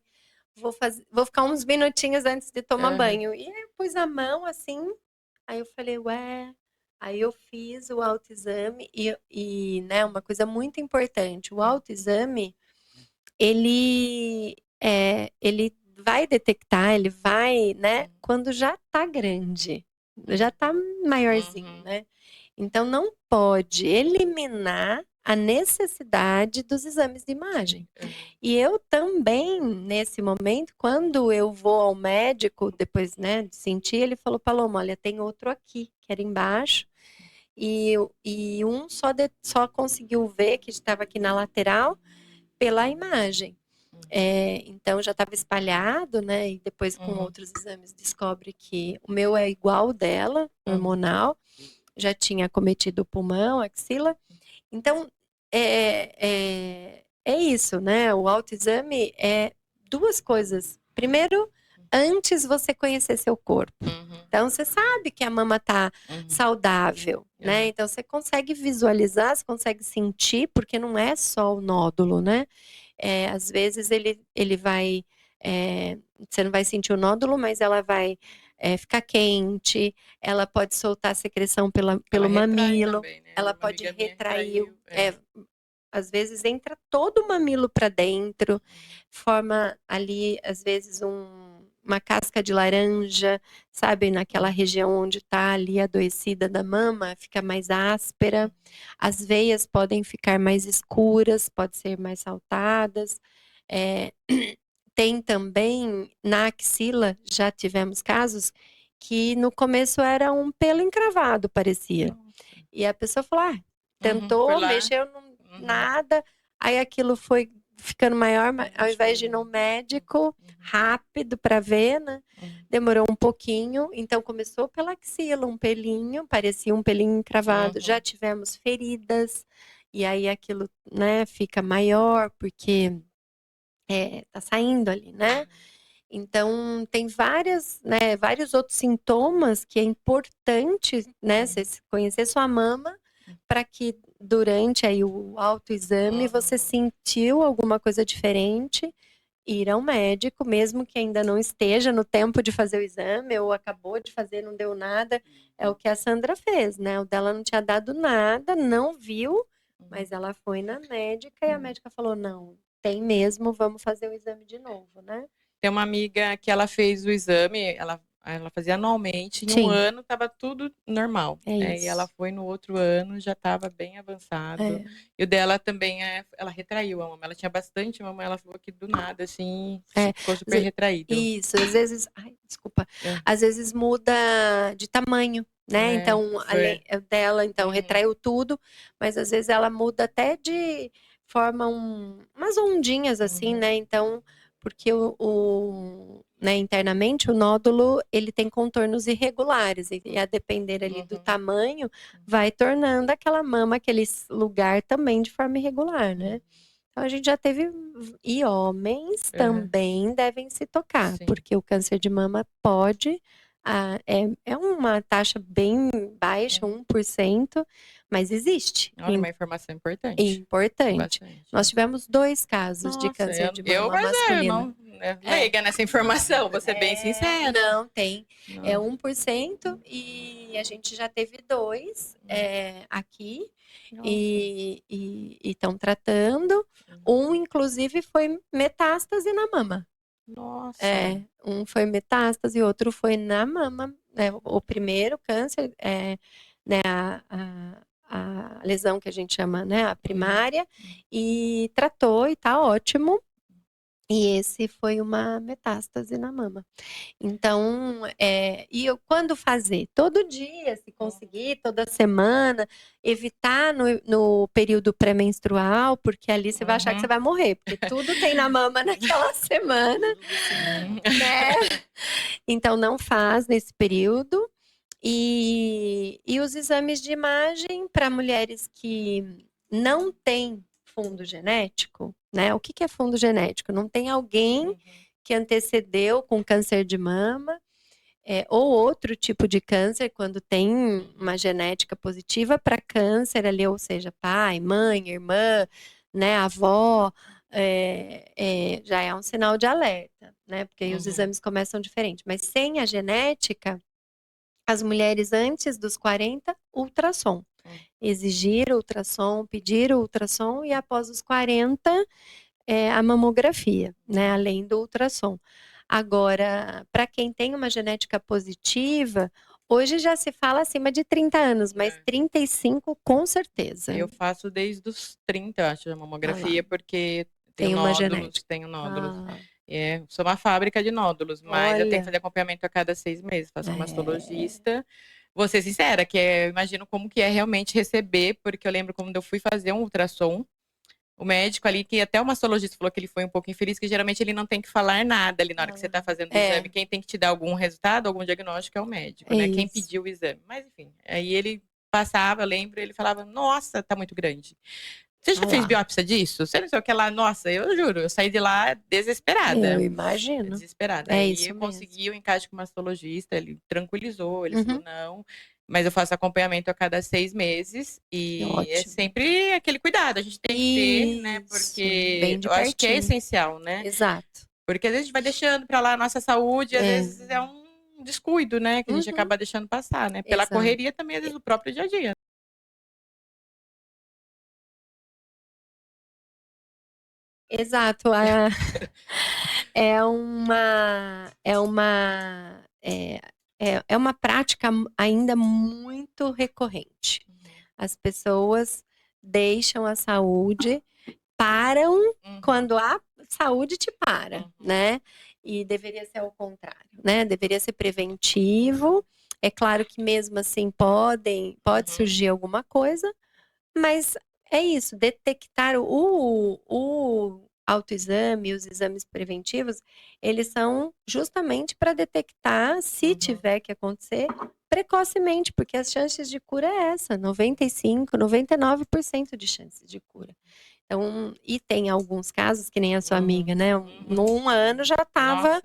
vou ficar uns minutinhos antes de tomar banho. E aí eu pus a mão assim, aí eu falei, ué. Aí eu fiz o autoexame e né, uma coisa muito importante, o autoexame, ele vai detectar, ele vai, né, quando já tá grande, já tá maiorzinho, né? Então não pode eliminar a necessidade dos exames de imagem. E eu também, nesse momento, quando eu vou ao médico, depois, né, de sentir, ele falou, Paloma, olha, tem outro aqui, que era embaixo, e um só conseguiu ver, que estava aqui na lateral, pela imagem. Então já estava espalhado, né? E depois com outros exames descobre que o meu é igual dela, hormonal, já tinha acometido o pulmão, a axila. Então é isso, né? O autoexame é duas coisas. Primeiro, antes você conhecer seu corpo. Então você sabe que a mama tá saudável, né? Então você consegue visualizar, você consegue sentir, porque não é só o nódulo, né? Às vezes ele vai. Você não vai sentir o nódulo, mas ela vai ficar quente, ela pode soltar secreção pelo mamilo, também, né? ela Uma pode amiga minha retrair. retraiu. Às vezes entra todo o mamilo para dentro, forma ali, às vezes, uma casca de laranja, sabe? Naquela região onde está ali adoecida da mama, fica mais áspera. As veias podem ficar mais escuras, podem ser mais saltadas. Tem também na axila, já tivemos casos que no começo era um pelo encravado, parecia. E a pessoa falou, tentou, mexeu, nada. Aí aquilo foi ficando maior, ao invés de ir no médico, rápido para ver, né? Demorou um pouquinho, então começou pela axila, um pelinho, parecia um pelinho encravado. Já tivemos feridas, e aí aquilo, né, fica maior, porque tá saindo ali, né? Então, tem vários outros sintomas que é importante, né, você conhecer sua mama para que durante aí o autoexame você sentiu alguma coisa diferente, ir ao médico, mesmo que ainda não esteja no tempo de fazer o exame ou acabou de fazer, não deu nada, é o que a Sandra fez, né? O dela não tinha dado nada, não viu, mas ela foi na médica e a médica falou, não, tem mesmo, vamos fazer o exame de novo, né? Tem uma amiga que ela fez o exame, ela fazia anualmente, em um Sim. ano estava tudo normal. Isso. E ela foi no outro ano, já estava bem avançado. E o dela também, ela retraiu a mama. Ela tinha bastante mama, ela falou que do nada, assim, ficou super retraído. Isso, às vezes, desculpa, às vezes muda de tamanho, né? Então, além dela, então, retraiu tudo, mas às vezes ela muda até de forma umas ondinhas assim, né? Então, porque né, internamente o nódulo ele tem contornos irregulares e a depender ali do tamanho vai tornando aquela mama, aquele lugar também de forma irregular, né? Então a gente já teve e homens também devem se tocar, porque o câncer de mama pode é uma taxa bem baixa, 1%, mas existe. Olha, uma informação importante. Importante. Nós tivemos 2 casos de câncer de mama masculino. Leiga nessa informação, vou ser bem sincera. Não, tem. É 1% e a gente já teve 2 aqui e estão tratando. Um, inclusive, foi metástase na mama. Nossa. Um foi metástase e outro foi na mama. O primeiro câncer, né, a lesão que a gente chama, né, a primária, e tratou e tá ótimo. E esse foi uma metástase na mama. Então, quando fazer? Todo dia, se conseguir, toda semana, evitar no período pré-menstrual, porque ali você vai achar que você vai morrer, porque tudo tem na mama naquela semana, né? Então, não faz nesse período. E os exames de imagem para mulheres que não têm fundo genético, né? O que é fundo genético? Não tem alguém que antecedeu com câncer de mama ou outro tipo de câncer, quando tem uma genética positiva para câncer ali, ou seja, pai, mãe, irmã, né, avó, já é um sinal de alerta, né? Porque aí os exames começam diferente. Mas sem a genética, as mulheres antes dos 40, ultrassom. Exigir ultrassom, pedir ultrassom e após os 40, a mamografia, né? Além do ultrassom. Agora, para quem tem uma genética positiva, hoje já se fala acima de 30 anos, mas 35 com certeza. Eu faço desde os 30, eu acho, a mamografia, porque tem uma genética. Tenho nódulos. Sou uma fábrica de nódulos, mas eu tenho que fazer acompanhamento a cada 6 meses. Faço com mastologista. Vou ser sincera, que eu imagino como que é realmente receber, porque eu lembro quando eu fui fazer um ultrassom, O médico ali, que até o mastologista falou que ele foi um pouco infeliz, que geralmente ele não tem que falar nada ali na hora que você tá fazendo o exame. Quem tem que te dar algum resultado, algum diagnóstico é o médico, né? Quem Isso. pediu o exame. Mas enfim, aí ele passava, eu lembro, ele falava, nossa, tá muito grande. Você já fez biópsia disso? Você não sei o que lá. Nossa, eu juro, eu saí de lá desesperada. Eu imagino. Desesperada. É Aí isso eu mesmo. consegui o encaixe com o mastologista, ele tranquilizou, ele falou, não, mas eu faço acompanhamento a cada 6 meses e é Ótimo. sempre aquele cuidado, a gente tem que ter, né? Isso, Porque bem de eu acho que é pertinho. essencial, né? Exato. Porque às vezes a gente vai deixando pra lá a nossa saúde, às vezes é um descuido, né? Que a gente acaba deixando passar, né? Pela Exato. correria também, às vezes, do próprio dia a dia. Exato. É uma prática ainda muito recorrente. As pessoas deixam a saúde, param quando a saúde te para, né? E deveria ser ao contrário, né? Deveria ser preventivo. É claro que mesmo assim pode surgir alguma coisa, mas é isso, detectar o autoexame, os exames preventivos, eles são justamente para detectar, se tiver que acontecer, precocemente, porque as chances de cura é essa, 95, 99% de chances de cura. Então, e tem alguns casos, que nem a sua amiga, né? Num ano já estava.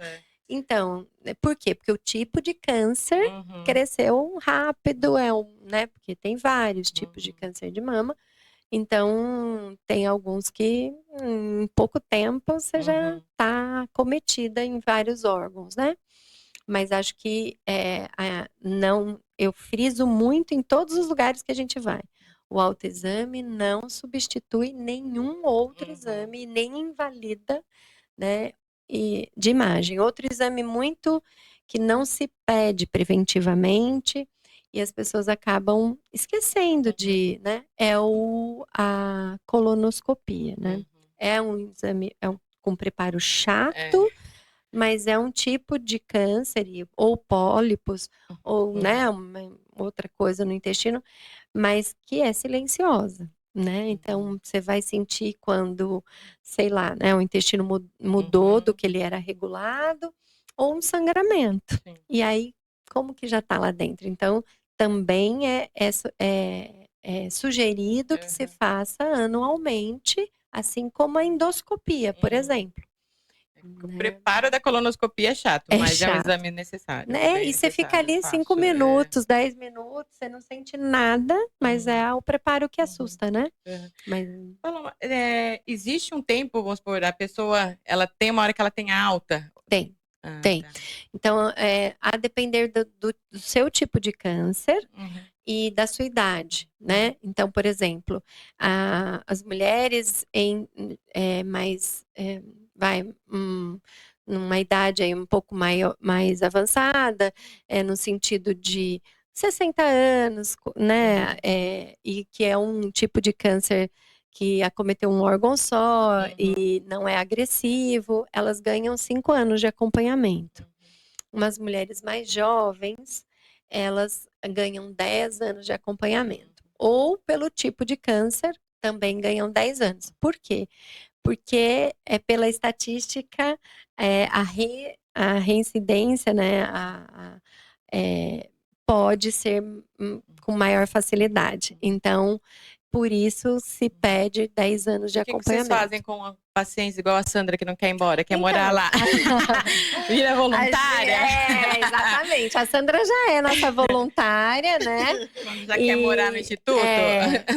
Então, por quê? Porque o tipo de câncer cresceu rápido, né? Porque tem vários tipos de câncer de mama. Então, tem alguns que em pouco tempo você já está cometida em vários órgãos, né? Mas acho que não, eu friso muito em todos os lugares que a gente vai. O autoexame não substitui nenhum outro exame, nem invalida, né, de imagem. Outro exame muito que não se pede preventivamente e as pessoas acabam esquecendo né, é a colonoscopia, né? É um exame com preparo chato, mas é um tipo de câncer, ou pólipos, ou né, uma outra coisa no intestino, mas que é silenciosa, né? Então, você vai sentir quando, sei lá, né, o intestino mudou do que ele era regulado, ou um sangramento. E aí, como que já está lá dentro? Então, também é sugerido que se faça anualmente, assim como a endoscopia, por exemplo. O preparo da colonoscopia é chato, mas é um chato, exame necessário. né? E você fica ali 5 minutos, 10 minutos, você não sente nada, mas é o preparo que assusta, né? Mas... Paloma, existe um tempo, vamos supor, a pessoa, ela tem uma hora que ela tem alta? Tem. Tem. Tá. Então, a depender do seu tipo de câncer e da sua idade, né? Então, por exemplo, as mulheres numa idade aí um pouco mais avançada, no sentido de 60 anos, né? E que é um tipo de câncer que acometeu um órgão só e não é agressivo, elas ganham 5 anos de acompanhamento. Umas mulheres mais jovens, elas ganham 10 anos de acompanhamento. Ou pelo tipo de câncer, também ganham 10 anos. Por quê? Porque pela estatística, a reincidência, né, pode ser com maior facilidade. Então, por isso se pede 10 anos de acompanhamento. O que vocês fazem com pacientes igual a Sandra, que não quer ir embora, quer morar lá? Vira voluntária? Exatamente. A Sandra já é nossa voluntária, né? Quando já quer morar no instituto,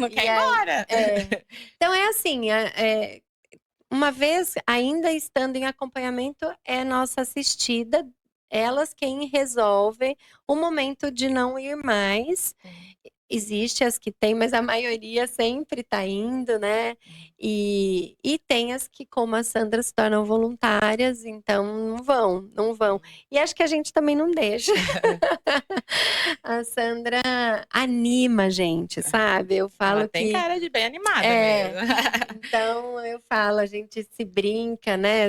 não quer ir embora. Então, é assim, uma vez ainda estando em acompanhamento, é nossa assistida, elas quem resolve o momento de não ir mais. Existe as que tem, mas a maioria sempre está indo, né? E tem as que, como a Sandra, se tornam voluntárias, então não vão. E acho que a gente também não deixa. a Sandra anima a gente, sabe? Eu Ela falo tem que cara de bem animada é, mesmo. então eu falo, a gente se brinca, né,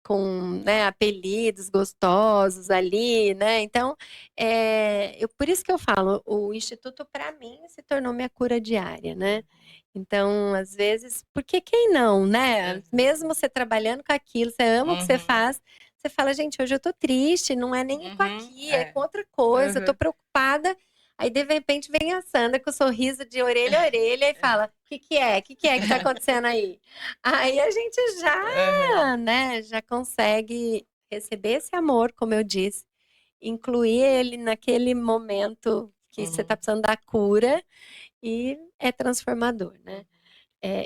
com, né, apelidos gostosos ali, né? Então, por isso que eu falo, o Instituto para mim se tornou minha cura diária, né? Então, às vezes, porque quem não, né? Uhum. Mesmo você trabalhando com aquilo, você ama o que você Uhum. faz, você fala, gente, hoje eu tô triste, não é nem com Uhum. aqui, é com outra coisa, eu tô Uhum. preocupada. Aí, de repente, vem a Sandra com o sorriso de orelha a orelha e fala: O que que é? O que que é que tá acontecendo aí? Aí a gente Uhum. né, já consegue receber esse amor, como eu disse, incluir ele naquele momento que você tá Uhum. precisando da cura e é transformador, né?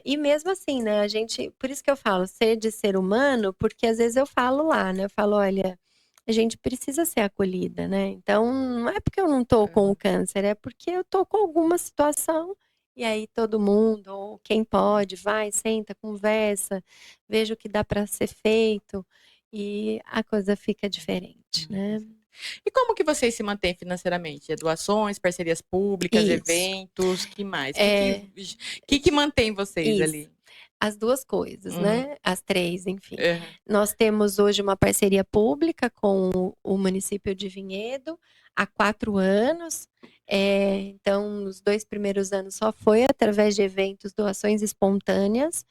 E mesmo assim, né, a gente, por isso que eu falo, ser de ser humano, porque às vezes eu falo lá, né, eu falo, olha, a gente precisa ser acolhida, né? Então, não é porque eu não tô com o câncer, é porque eu tô com alguma situação e aí todo mundo, ou quem pode, vai, senta, conversa, veja o que dá para ser feito e a coisa fica diferente, né? E como que vocês se mantêm financeiramente? É doações, parcerias públicas, Isso. eventos, que mais? É, Que mantém vocês isso. ali? As duas coisas, Uhum. né? As três, enfim. Uhum. Nós temos hoje uma parceria pública com o município de Vinhedo há 4 anos. Então, nos 2 primeiros anos só foi através de eventos, doações espontâneas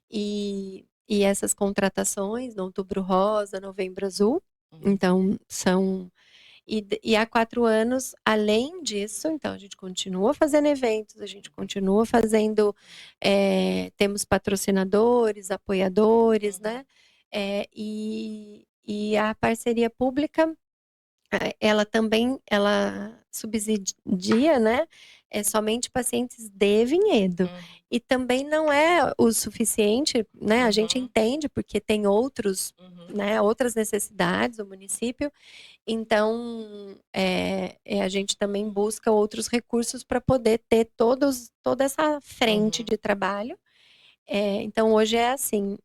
e essas contratações no Outubro Rosa, Novembro Azul. Uhum. Então, e há 4 anos, além disso, então a gente continua fazendo eventos, a gente continua fazendo, temos patrocinadores, apoiadores, né? E a parceria pública, ela também, ela subsidia, né? Somente pacientes de Vinhedo. Uhum. E também não é o suficiente, né? A gente Uhum. entende, porque tem outros, Uhum. né, outras necessidades do município. Então, a gente também busca outros recursos para poder ter toda essa frente Uhum. de trabalho. Então, hoje é assim,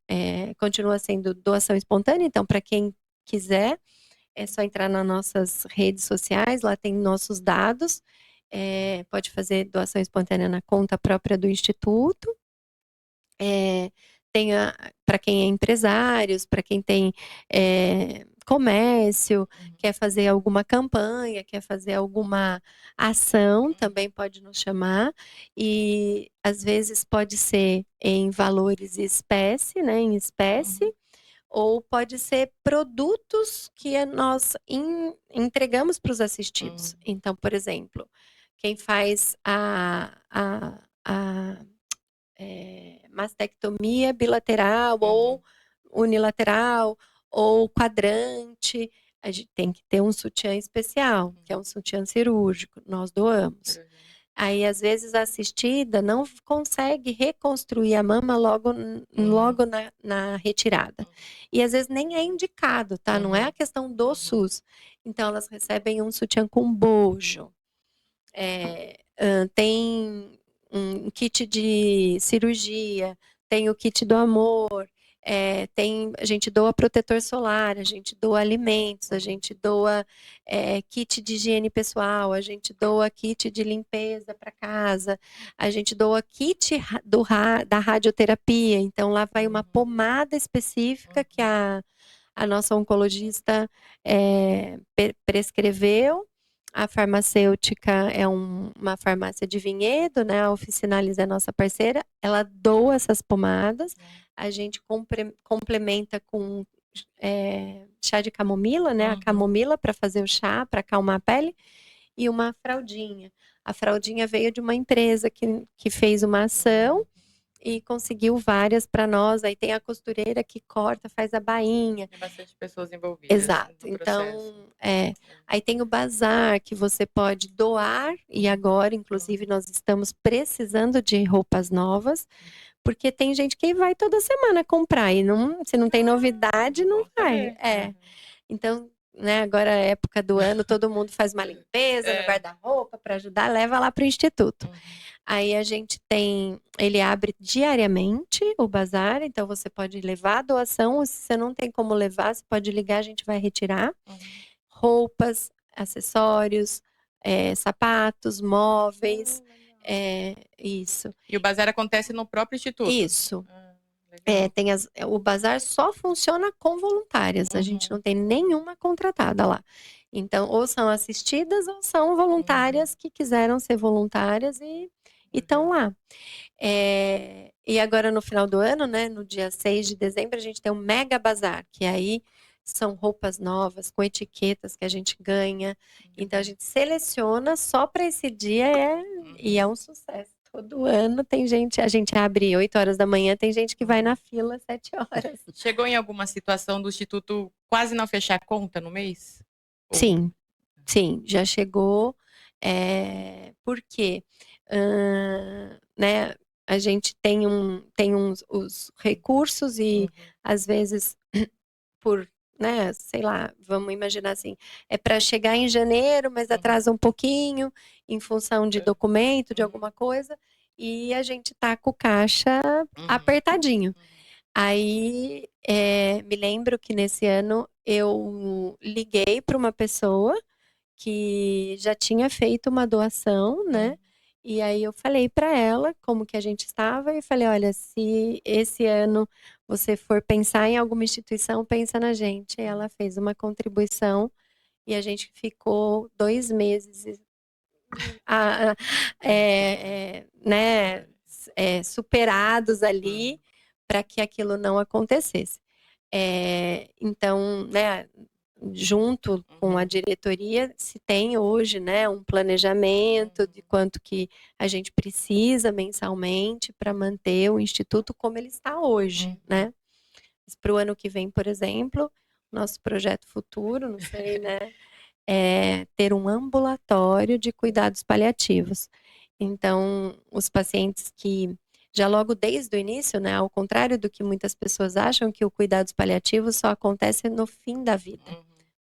continua sendo doação espontânea. Então, para quem quiser, é só entrar nas nossas redes sociais, lá tem nossos dados. Pode fazer doação espontânea na conta própria do Instituto. Tem para quem é empresários, para quem tem comércio, quer fazer alguma campanha, quer fazer alguma ação, também pode nos chamar. E às vezes pode ser em valores espécie, né, em espécie, ou pode ser produtos que nós entregamos para os assistidos. Então, por exemplo, quem faz a mastectomia bilateral ou unilateral ou quadrante, a gente tem que ter um sutiã especial, que é um sutiã cirúrgico, nós doamos. Aí, às vezes, a assistida não consegue reconstruir a mama logo na retirada. E, às vezes, nem é indicado, tá? Não é a questão do SUS. Então, elas recebem um sutiã com bojo. Tem um kit de cirurgia, tem o kit do amor, a gente doa protetor solar, a gente doa alimentos, a gente doa kit de higiene pessoal, a gente doa kit de limpeza para casa, a gente doa kit da radioterapia. Então, lá vai uma pomada específica que a nossa oncologista prescreveu. A farmacêutica é uma farmácia de Vinhedo, né? A Oficinalis é nossa parceira. Ela doa essas pomadas. A gente complementa com chá de camomila, né? A camomila para fazer o chá, para acalmar a pele. E uma fraldinha. A fraldinha veio de uma empresa que fez uma ação e conseguiu várias para nós. Aí tem a costureira que corta, faz a bainha. Tem bastante pessoas envolvidas Exato. no processo. Então, aí tem o bazar que você pode doar, e agora, inclusive, nós estamos precisando de roupas novas, porque tem gente que vai toda semana comprar, e se não tem novidade, não Bom vai. saber. Então, né, agora é a época do ano, todo mundo faz uma limpeza no guarda-roupa para ajudar, leva lá para o Instituto. Aí a gente ele abre diariamente o bazar, então você pode levar a doação, ou se você não tem como levar, você pode ligar, a gente vai retirar. Roupas, acessórios, sapatos, móveis, Legal. isso. E o bazar acontece no próprio instituto? Isso. Legal. O bazar só funciona com voluntárias, a gente não tem nenhuma contratada lá. Então, ou são assistidas ou são voluntárias que quiseram ser voluntárias e estão lá. E agora no final do ano, né, no dia 6 de dezembro, a gente tem um mega bazar, que aí são roupas novas, com etiquetas que a gente ganha. Então a gente seleciona só para esse dia e é um sucesso. Todo ano tem gente, a gente abre 8 horas da manhã, tem gente que vai na fila 7 horas. Chegou em alguma situação do Instituto quase não fechar a conta no mês? Sim, já chegou. Por quê? Né, a gente tem os recursos e às vezes por, né, sei lá, vamos imaginar assim, é para chegar em janeiro, mas atrasa um pouquinho em função de documento, de alguma coisa, e a gente tá com o caixa apertadinho. Aí, me lembro que nesse ano eu liguei para uma pessoa que já tinha feito uma doação, né? E aí eu falei para ela como que a gente estava e falei, olha, se esse ano você for pensar em alguma instituição, pensa na gente. E ela fez uma contribuição e a gente ficou 2 meses, né, superados ali para que aquilo não acontecesse. Então, né, junto com a diretoria, se tem hoje, né, um planejamento de quanto que a gente precisa mensalmente para manter o Instituto como ele está hoje, né? Para o ano que vem, por exemplo, nosso projeto futuro, não sei, né, é ter um ambulatório de cuidados paliativos. Então, os pacientes que já logo desde o início, né, ao contrário do que muitas pessoas acham, que o cuidados paliativos só acontece no fim da vida.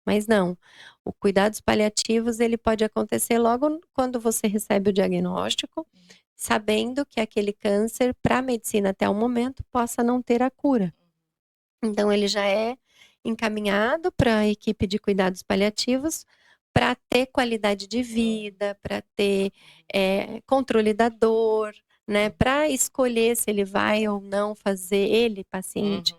Mas não, o cuidados paliativos ele pode acontecer logo quando você recebe o diagnóstico, sabendo que aquele câncer, para a medicina até o momento, possa não ter a cura. Então, ele já é encaminhado para a equipe de cuidados paliativos para ter qualidade de vida, para ter controle da dor, né, para escolher se ele vai ou não fazer, ele, paciente,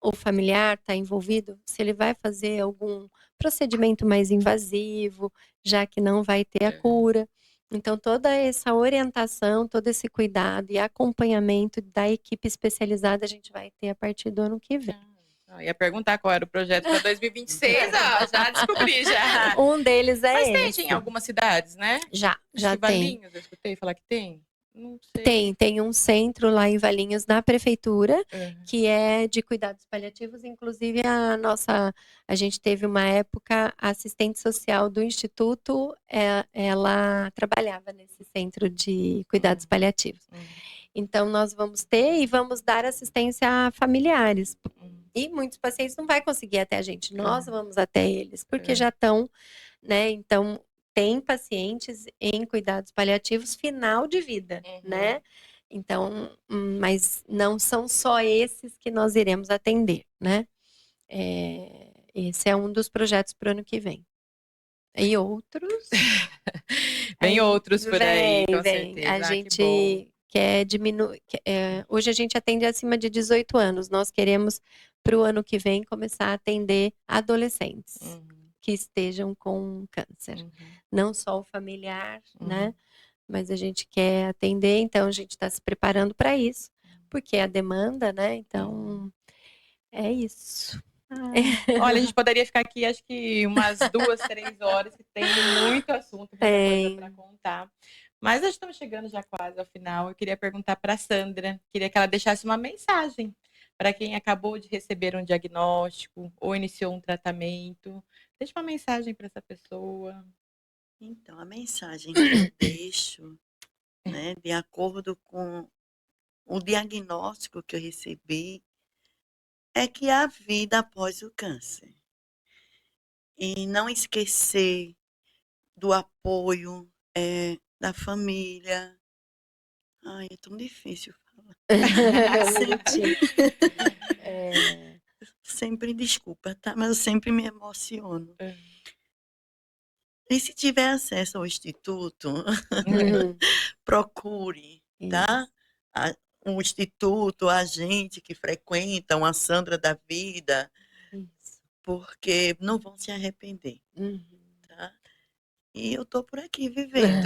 ou familiar está envolvido, se ele vai fazer algum procedimento mais invasivo, já que não vai ter a cura. Então, toda essa orientação, todo esse cuidado e acompanhamento da equipe especializada a gente vai ter a partir do ano que vem. Eu ia perguntar qual era o projeto para 2026, já descobri, já. Um deles é esse. Mas tem em algumas cidades, né? Já tem. Valinhos, eu escutei falar que tem. Não sei. Tem um centro lá em Valinhos, na prefeitura, que é de cuidados paliativos. Inclusive, a gente teve uma época, a assistente social do Instituto, ela trabalhava nesse centro de cuidados paliativos. Então, nós vamos ter e vamos dar assistência a familiares. E muitos pacientes não vão conseguir ir até a gente, nós vamos até eles, porque já estão, né? Então, tem pacientes em cuidados paliativos final de vida, né? Então, mas não são só esses que nós iremos atender, né? Esse é um dos projetos para o ano que vem. E outros? Vem outros por aí, com certeza. A gente quer diminuir. Hoje a gente atende acima de 18 anos. Nós queremos, para o ano que vem, começar a atender adolescentes que estejam com câncer. Não só o familiar, né? Mas a gente quer atender, então a gente está se preparando para isso, porque é a demanda, né? Então, é isso. Olha, a gente poderia ficar aqui, acho que umas 2, 3 horas, que tem muito assunto, muita coisa para contar. Mas nós estamos chegando já quase ao final. Eu queria perguntar para a Sandra, queria que ela deixasse uma mensagem para quem acabou de receber um diagnóstico ou iniciou um tratamento. Deixa uma mensagem para essa pessoa. Então, a mensagem que eu deixo, né, de acordo com o diagnóstico que eu recebi, é que há vida após o câncer. E não esquecer do apoio da família. Ai, é tão difícil falar. Sempre desculpa, tá? Mas eu sempre me emociono. E se tiver acesso ao Instituto, Uhum. procure, tá? Isso. Um instituto, a gente que frequenta, uma Sandra da vida, Isso. porque não vão se arrepender, Uhum. tá? E eu tô por aqui vivendo.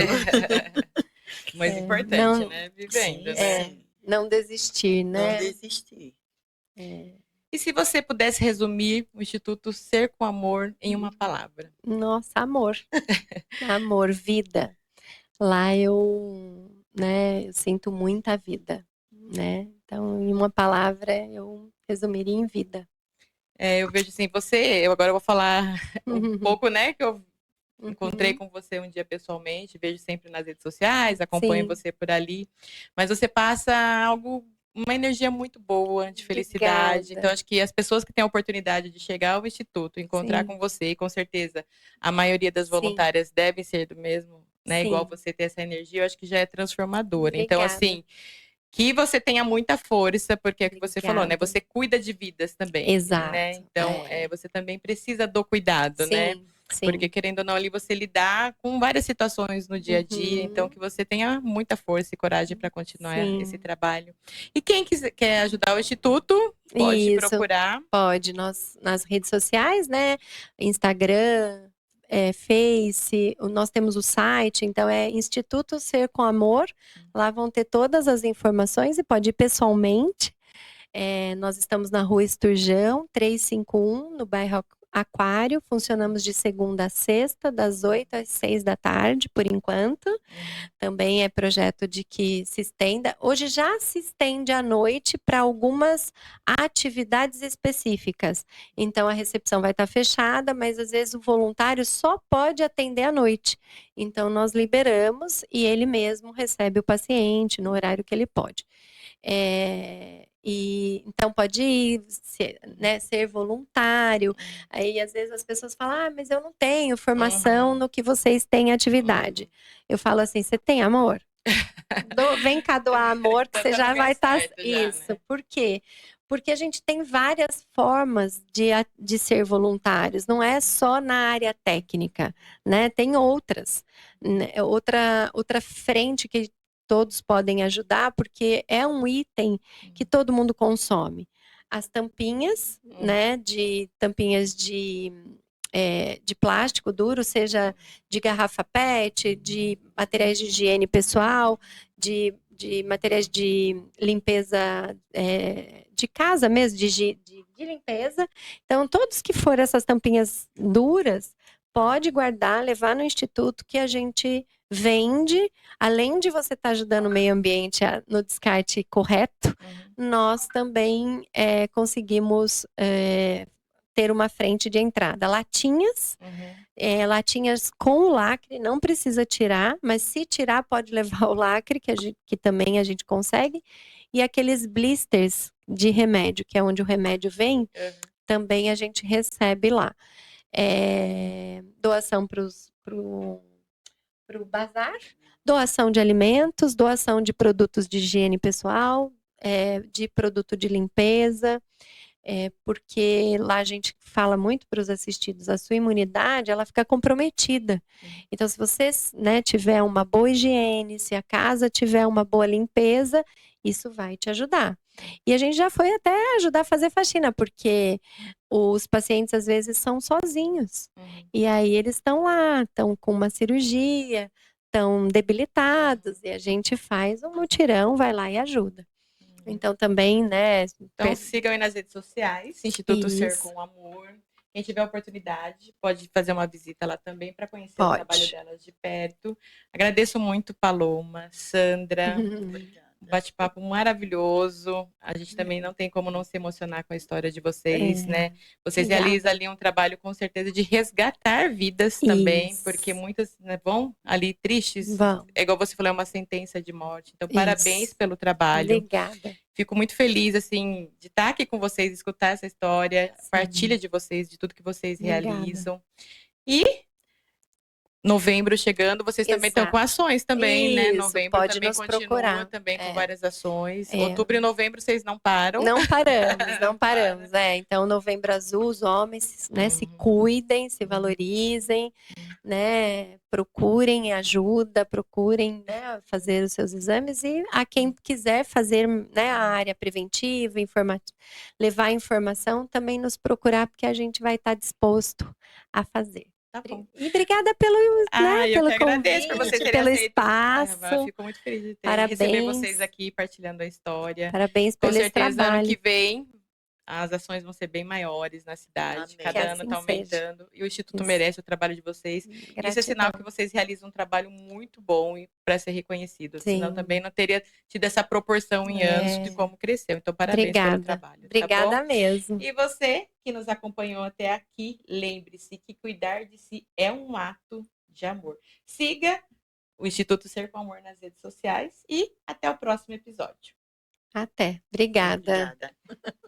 Mais importante, Não, né? Vivendo, Sim, né? sim. não desistir, Não né? desistir. E se você pudesse resumir o Instituto Ser com Amor em uma palavra? Nossa, amor. Amor, vida. Lá eu sinto muita vida, né? Então, em uma palavra, eu resumiria em vida. Eu vejo assim, eu agora vou falar um Uhum. pouco, né, que eu encontrei Uhum. com você um dia pessoalmente, vejo sempre nas redes sociais, acompanho Sim, você por ali, mas você passa uma energia muito boa de felicidade. Então, obrigada. acho que as pessoas que têm a oportunidade de chegar ao Instituto, encontrar Sim, com você, e com certeza a maioria das sim, voluntárias devem ser do mesmo, né, igual sim. você ter essa energia, eu acho que já é transformadora. Então, Obrigada, assim, que você tenha muita força, porque é o que você falou, né? obrigada. Você cuida de vidas também, né? Exato. Então, você também precisa do cuidado, né? Sim, Porque sim. querendo ou não, ali você lidar com várias situações no dia a dia, então Uhum. que você tenha muita força e coragem para continuar esse Sim. trabalho. E quem quer ajudar o Instituto, pode Isso. procurar. Pode, nas redes sociais, né? Instagram, Face, nós temos o site, então é Instituto Ser com Amor. Lá vão ter todas as informações e pode ir pessoalmente. Nós estamos na Rua Esturjão, 351, no bairro Aquário. Funcionamos de segunda a sexta, das 8 às 6 da tarde, por enquanto. Também é projeto de que se estenda. Hoje já se estende à noite para algumas atividades específicas. Então a recepção vai estar fechada, mas às vezes o voluntário só pode atender à noite. Então nós liberamos e ele mesmo recebe o paciente no horário que ele pode. Então pode ir, ser voluntário. Aí às vezes as pessoas falam, mas eu não tenho formação no que vocês têm atividade. Eu falo assim, você tem amor? Vem cá doar amor, que Então você tá no já caminho vai estar. certo já, Isso. né? Por quê? Porque a gente tem várias formas de ser voluntários, não é só na área técnica, né? Tem outras, né? Outra frente que todos podem ajudar, porque é um item que todo mundo consome. As tampinhas, né? De tampinhas de plástico duro, seja de garrafa PET, de materiais de higiene pessoal, de materiais de limpeza de casa mesmo, de limpeza. Então, todos que forem essas tampinhas duras, pode guardar, levar no instituto que a gente vende. Além de você estar ajudando o meio ambiente no descarte correto, nós também conseguimos ter uma frente de entrada. Latinhas com o lacre, não precisa tirar, mas se tirar, pode levar o lacre, que também a gente consegue. E aqueles blisters de remédio, que é onde o remédio vem, também a gente recebe lá. Doação para o bazar, doação de alimentos, doação de produtos de higiene pessoal, de produto de limpeza. Porque lá a gente fala muito para os assistidos, a sua imunidade ela fica comprometida. Então, se você, né, tiver uma boa higiene, se a casa tiver uma boa limpeza, isso vai te ajudar. E a gente já foi até ajudar a fazer faxina, porque os pacientes às vezes são sozinhos. E aí eles estão lá, estão com uma cirurgia, estão debilitados, e a gente faz um mutirão, vai lá e ajuda. Então também, né? Então sigam aí nas redes sociais, Instituto Ser Isso. com Amor. Quem tiver oportunidade pode fazer uma visita lá também para conhecer o trabalho delas de perto. Agradeço muito, Paloma, Sandra. Um bate-papo maravilhoso. A gente também não tem como não se emocionar com a história de vocês, né? Vocês realizam ali um trabalho com certeza de resgatar vidas também, porque muitas, né, vão ali tristes. É igual você falou, é uma sentença de morte. Então, parabéns pelo trabalho. Obrigada. Fico muito feliz, assim, de estar aqui com vocês, escutar essa história, partilha de vocês, de tudo que vocês realizam. E novembro chegando, vocês também estão com ações também, né? Isso, Novembro pode também nos continua procurar. também com várias ações. É. Outubro e novembro vocês não param. Não paramos, não paramos. Então, Novembro Azul, os homens, né, se cuidem, se valorizem, né, procurem ajuda, procurem, né, fazer os seus exames, e a quem quiser fazer, né, a área preventiva, levar informação, também nos procurar, porque a gente vai estar disposto a fazer. Tá bom. E obrigada pelo, né, eu pelo que agradeço por vocês convite, terem pelo aceito. espaço. Fico muito feliz de receber Parabéns. vocês aqui, partilhando a história. Parabéns Com pelo esse certeza, ano trabalho. que vem, as ações vão ser bem maiores na cidade. Amém. Cada Que ano assim está aumentando. E o Instituto Isso. merece o trabalho de vocês. Isso é sinal que vocês realizam um trabalho muito bom para ser reconhecido. Sim. Senão também não teria tido essa proporção em anos de como cresceu. Então, parabéns pelo trabalho. Obrigada tá bom? mesmo. E você que nos acompanhou até aqui, lembre-se que cuidar de si é um ato de amor. Siga o Instituto Ser com Amor nas redes sociais e até o próximo episódio. Até. Obrigada. Obrigada.